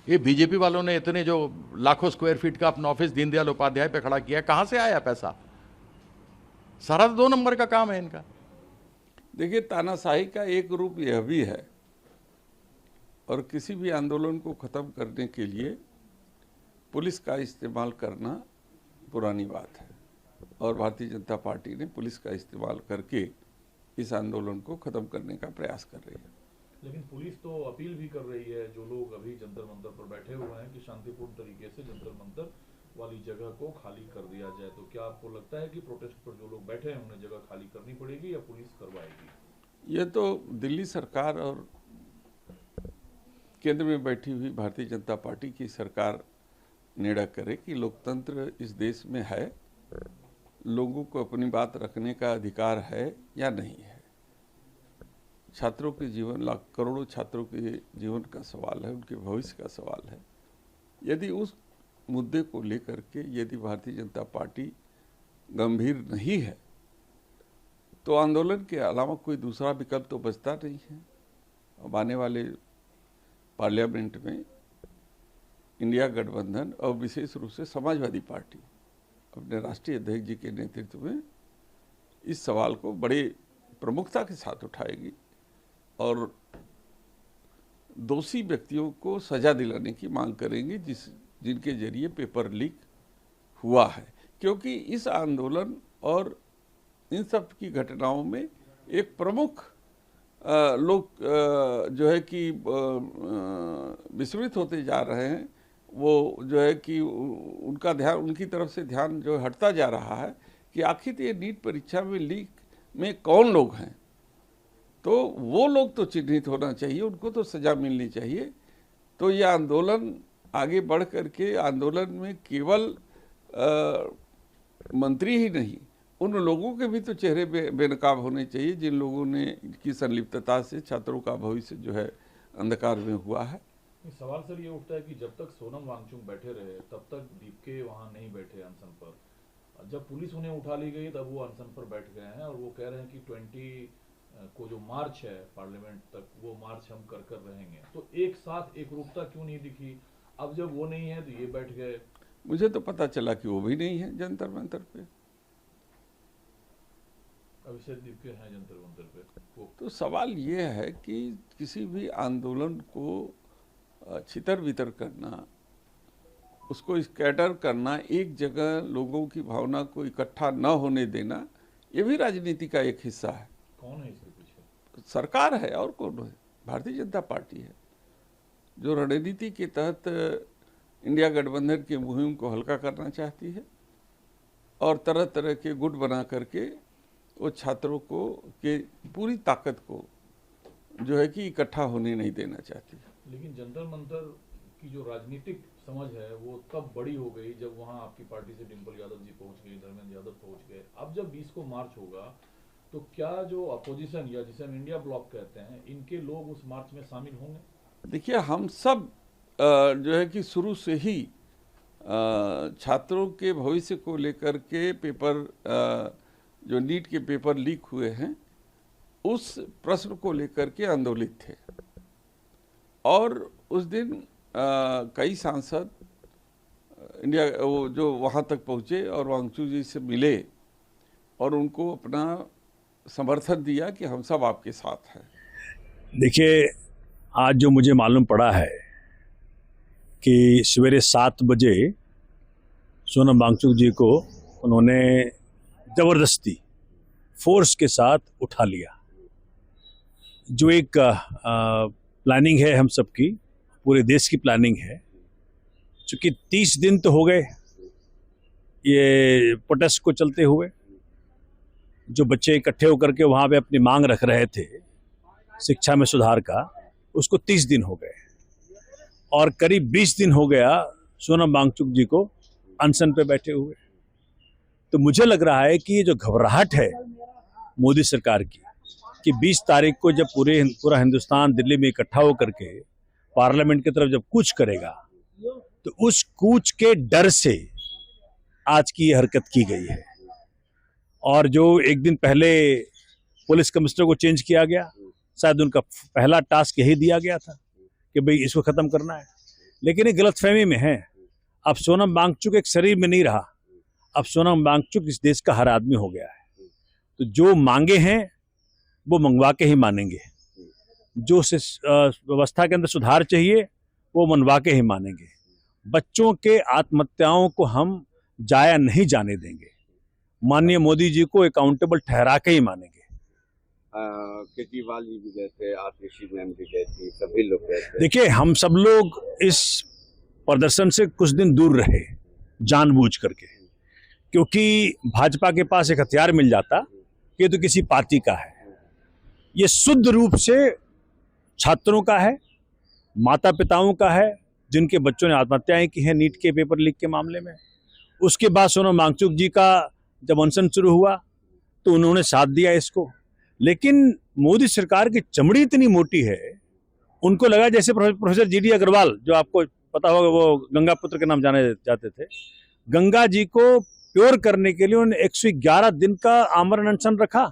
ये बीजेपी वालों ने इतने जो लाखों स्क्वायर फीट का अपना ऑफिस दीनदयाल उपाध्याय पे खड़ा किया, कहां से आया पैसा? सारा 2 नंबर का काम है इनका।
देखिए, तानाशाही का एक रूप यह भी है, और किसी भी आंदोलन को खत्म करने के लिए पुलिस का इस्तेमाल करना पुरानी बात है, और भारतीय जनता पार्टी ने पुलिस का इस्तेमाल करके इस आंदोलन को खत्म करने का प्रयास कर रही है।
लेकिन पुलिस तो अपील भी कर रही है, जो लोग अभी जंतर मंतर पर बैठे हुए हैं, कि शांतिपूर्ण तरीके से जंतर मंतर वाली जगह को खाली कर दिया जाए। तो क्या आपको लगता है कि प्रोटेस्ट पर जो लोग बैठे हैं उन्हें जगह खाली करनी पड़ेगी या पुलिस करवाएगी?
ये तो दिल्ली सरकार और केंद्र में बैठी हुई भारतीय जनता पार्टी की सरकार निर्णय करे कि लोकतंत्र इस देश में है, लोगों को अपनी बात रखने का अधिकार है या नहीं है। छात्रों के जीवन, लाख करोड़ों छात्रों के जीवन का सवाल है, उनके भविष्य का सवाल है। यदि उस मुद्दे को लेकर के यदि भारतीय जनता पार्टी गंभीर नहीं है, तो आंदोलन के अलावा कोई दूसरा विकल्प तो बचता नहीं है। अब आने वाले पार्लियामेंट में इंडिया गठबंधन और विशेष रूप से समाजवादी पार्टी अपने राष्ट्रीय अध्यक्ष जी के नेतृत्व में इस सवाल को बड़े प्रमुखता के साथ उठाएगी और दोषी व्यक्तियों को सजा दिलाने की मांग करेंगे जिनके जरिए पेपर लीक हुआ है। क्योंकि इस आंदोलन और इन सब की घटनाओं में एक प्रमुख लोग जो है कि विस्मृत होते जा रहे हैं, वो जो है कि उनका ध्यान, उनकी तरफ से ध्यान जो हटता जा रहा है कि आखिर ये नीट परीक्षा में लीक में कौन लोग हैं। तो वो लोग तो चिन्हित होना चाहिए, उनको तो सजा मिलनी चाहिए। तो ये आंदोलन आगे बढ़ करके आंदोलन में केवल मंत्री ही नहीं, उन लोगों के भी तो चेहरे बेनकाब होने चाहिए जिन लोगों ने की संलिप्तता से छात्रों का भविष्य जो है अंधकार में हुआ है।
सवाल सर ये उठता है कि जब तक सोनम वांगचुक बैठे रहे तब तक दीपके वहां नहीं बैठे अनशन पर। जब पुलिस उन्हें उठा ली गई तब वो अनशन पर बैठ गए हैं और वो कह रहे हैं कि 20 को जो मार्च है पार्लियामेंट तक, वो मार्च हम कर रहेंगे। तो एक साथ एक रूपता क्यों नहीं दिखी? अब जब वो नहीं है तो ये बैठ गए।
मुझे तो पता चला कि वो भी नहीं है जंतर मंतर पे।
अभिषेक दीपके हैं जंतर मंतर पे।
तो सवाल ये है कि किसी भी आंदोलन को छितर बितर करना, उसको स्कैटर करना, एक जगह लोगों की भावना को इकट्ठा न होने देना, ये भी राजनीति का एक हिस्सा है।
कौन है इसके पीछे?
सरकार है, और कौन है? भारतीय जनता पार्टी है, जो रणनीति के तहत इंडिया गठबंधन की मुहिम को हल्का करना चाहती है और तरह तरह के गुट बना करके वो छात्रों को के पूरी ताकत को जो है कि इकट्ठा होने नहीं देना चाहती।
लेकिन जंतर मंतर की जो राजनीतिक समझ है वो तब बड़ी हो गई जब वहां आपकी पार्टी से डिम्पल यादव जी पहुंच गए, धर्मेंद्र यादव पहुंच गए। अब जब 20 को मार्च होगा तो क्या जो अपोजिशन या जिसे हम इंडिया ब्लॉक कहते हैं, इनके लोग उस मार्च में शामिल होंगे?
देखिए, हम सब जो है कि शुरू से ही छात्रों के भविष्य को लेकर के पेपर, जो नीट के पेपर लीक हुए हैं, उस प्रश्न को लेकर के आंदोलित थे। और उस दिन कई सांसद इंडिया वो जो वहाँ तक पहुँचे और वांगचुक जी से मिले और उनको अपना समर्थन दिया कि हम सब आपके साथ हैं।
देखिए, आज जो मुझे मालूम पड़ा है कि सवेरे 7 बजे सोनम वांगचुक जी को उन्होंने ज़बरदस्ती फोर्स के साथ उठा लिया। जो एक प्लानिंग है हम सबकी, पूरे देश की प्लानिंग है। चूँकि 30 दिन तो हो गए ये प्रोटेस्ट को चलते हुए, जो बच्चे इकट्ठे होकर के वहाँ पे अपनी मांग रख रहे थे शिक्षा में सुधार का, उसको 30 दिन हो गए और करीब 20 दिन हो गया सोनम वांगचुक जी को अनशन पे बैठे हुए। तो मुझे लग रहा है कि ये जो घबराहट है मोदी सरकार की कि 20 तारीख को जब पूरा हिंदुस्तान दिल्ली में इकट्ठा होकर के पार्लियामेंट की तरफ जब कूच करेगा, तो उस कूच के डर से आज की ये हरकत की गई है। और जो एक दिन पहले पुलिस कमिश्नर को चेंज किया गया, शायद उनका पहला टास्क यही दिया गया था कि भाई इसको खत्म करना है, लेकिन ये गलतफहमी में है। अब सोनम वांगचुक एक शरीर में नहीं रहा, अब सोनम वांगचुक इस देश का हर आदमी हो गया है। तो जो मांगे हैं वो मंगवा के ही मानेंगे, जो व्यवस्था के अंदर सुधार चाहिए वो मनवा के ही मानेंगे। बच्चों के आत्महत्याओं को हम जाया नहीं जाने देंगे, माननीय मोदी जी को अकाउंटेबल ठहरा के ही मानेंगे।
केजरीवाल जी भी गए थे, आतिशी मैम भी गए थी, सभी लोग गए थे।
देखिए, हम सब लोग इस प्रदर्शन से कुछ दिन दूर रहे जानबूझ करके, क्योंकि भाजपा के पास एक हथियार मिल जाता कि ये तो किसी पार्टी का है। ये शुद्ध रूप से छात्रों का है, माता पिताओं का है, जिनके बच्चों ने आत्महत्याएं की हैं नीट के पेपर लीक के मामले में। उसके बाद सोनम वांगचुक जी का जब अनशन शुरू हुआ तो उन्होंने साथ दिया इसको। लेकिन मोदी सरकार की चमड़ी इतनी मोटी है, उनको लगा जैसे प्रोफेसर जीडी अग्रवाल, जो आपको पता होगा वो गंगा पुत्र के नाम जाने जाते थे, गंगा जी को प्योर करने के लिए उन्होंने 111 दिन का आमरण अनशन रखा।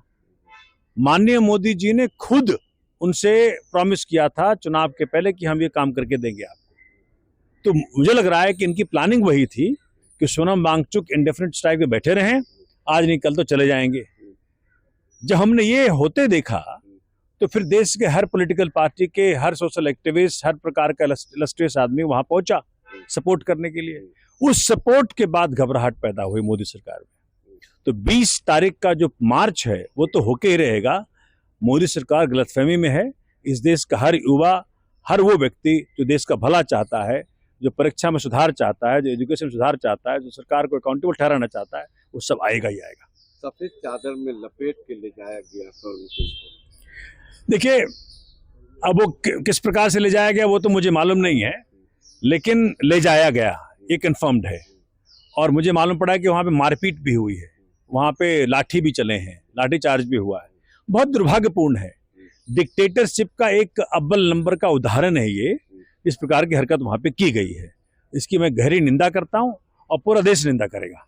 माननीय मोदी जी ने खुद उनसे प्रॉमिस किया था चुनाव के पहले कि हम ये काम करके देंगे आपको। तो मुझे लग रहा है कि इनकी प्लानिंग वही थी कि सोनम वांगचुक इंडेफिनिट स्ट्राइक पे बैठे रहें, आज नहीं कल तो चले जाएंगे। जब हमने ये होते देखा तो फिर देश के हर पॉलिटिकल पार्टी के, हर सोशल एक्टिविस्ट, हर प्रकार का इलस्ट्रियस आदमी वहां पहुंचा सपोर्ट करने के लिए। उस सपोर्ट के बाद घबराहट पैदा हुई मोदी सरकार में। तो 20 तारीख का जो मार्च है वो तो होके ही रहेगा। मोदी सरकार गलतफहमी में है। इस देश का हर युवा, हर वो व्यक्ति जो देश का भला चाहता है, जो परीक्षा में सुधार चाहता है, जो एजुकेशन में सुधार चाहता है, जो सरकार को अकाउंटेबल ठहराना चाहता है, वो सब आएगा ही आएगा।
सफेद चादर में लपेट के ले जाया गया को।
देखिए, अब वो किस प्रकार से ले जाया गया वो तो मुझे मालूम नहीं है, लेकिन ले जाया गया ये कंफर्म्ड है। और मुझे मालूम पड़ा कि वहाँ पे मारपीट भी हुई है, वहाँ पे लाठी भी चले हैं, लाठी चार्ज भी हुआ है। बहुत दुर्भाग्यपूर्ण है। डिक्टेटरशिप का एक अव्वल नंबर का उदाहरण है ये, इस प्रकार की हरकत वहाँ पे की गई है। इसकी मैं गहरी निंदा करता हूँ और पूरा देश निंदा करेगा।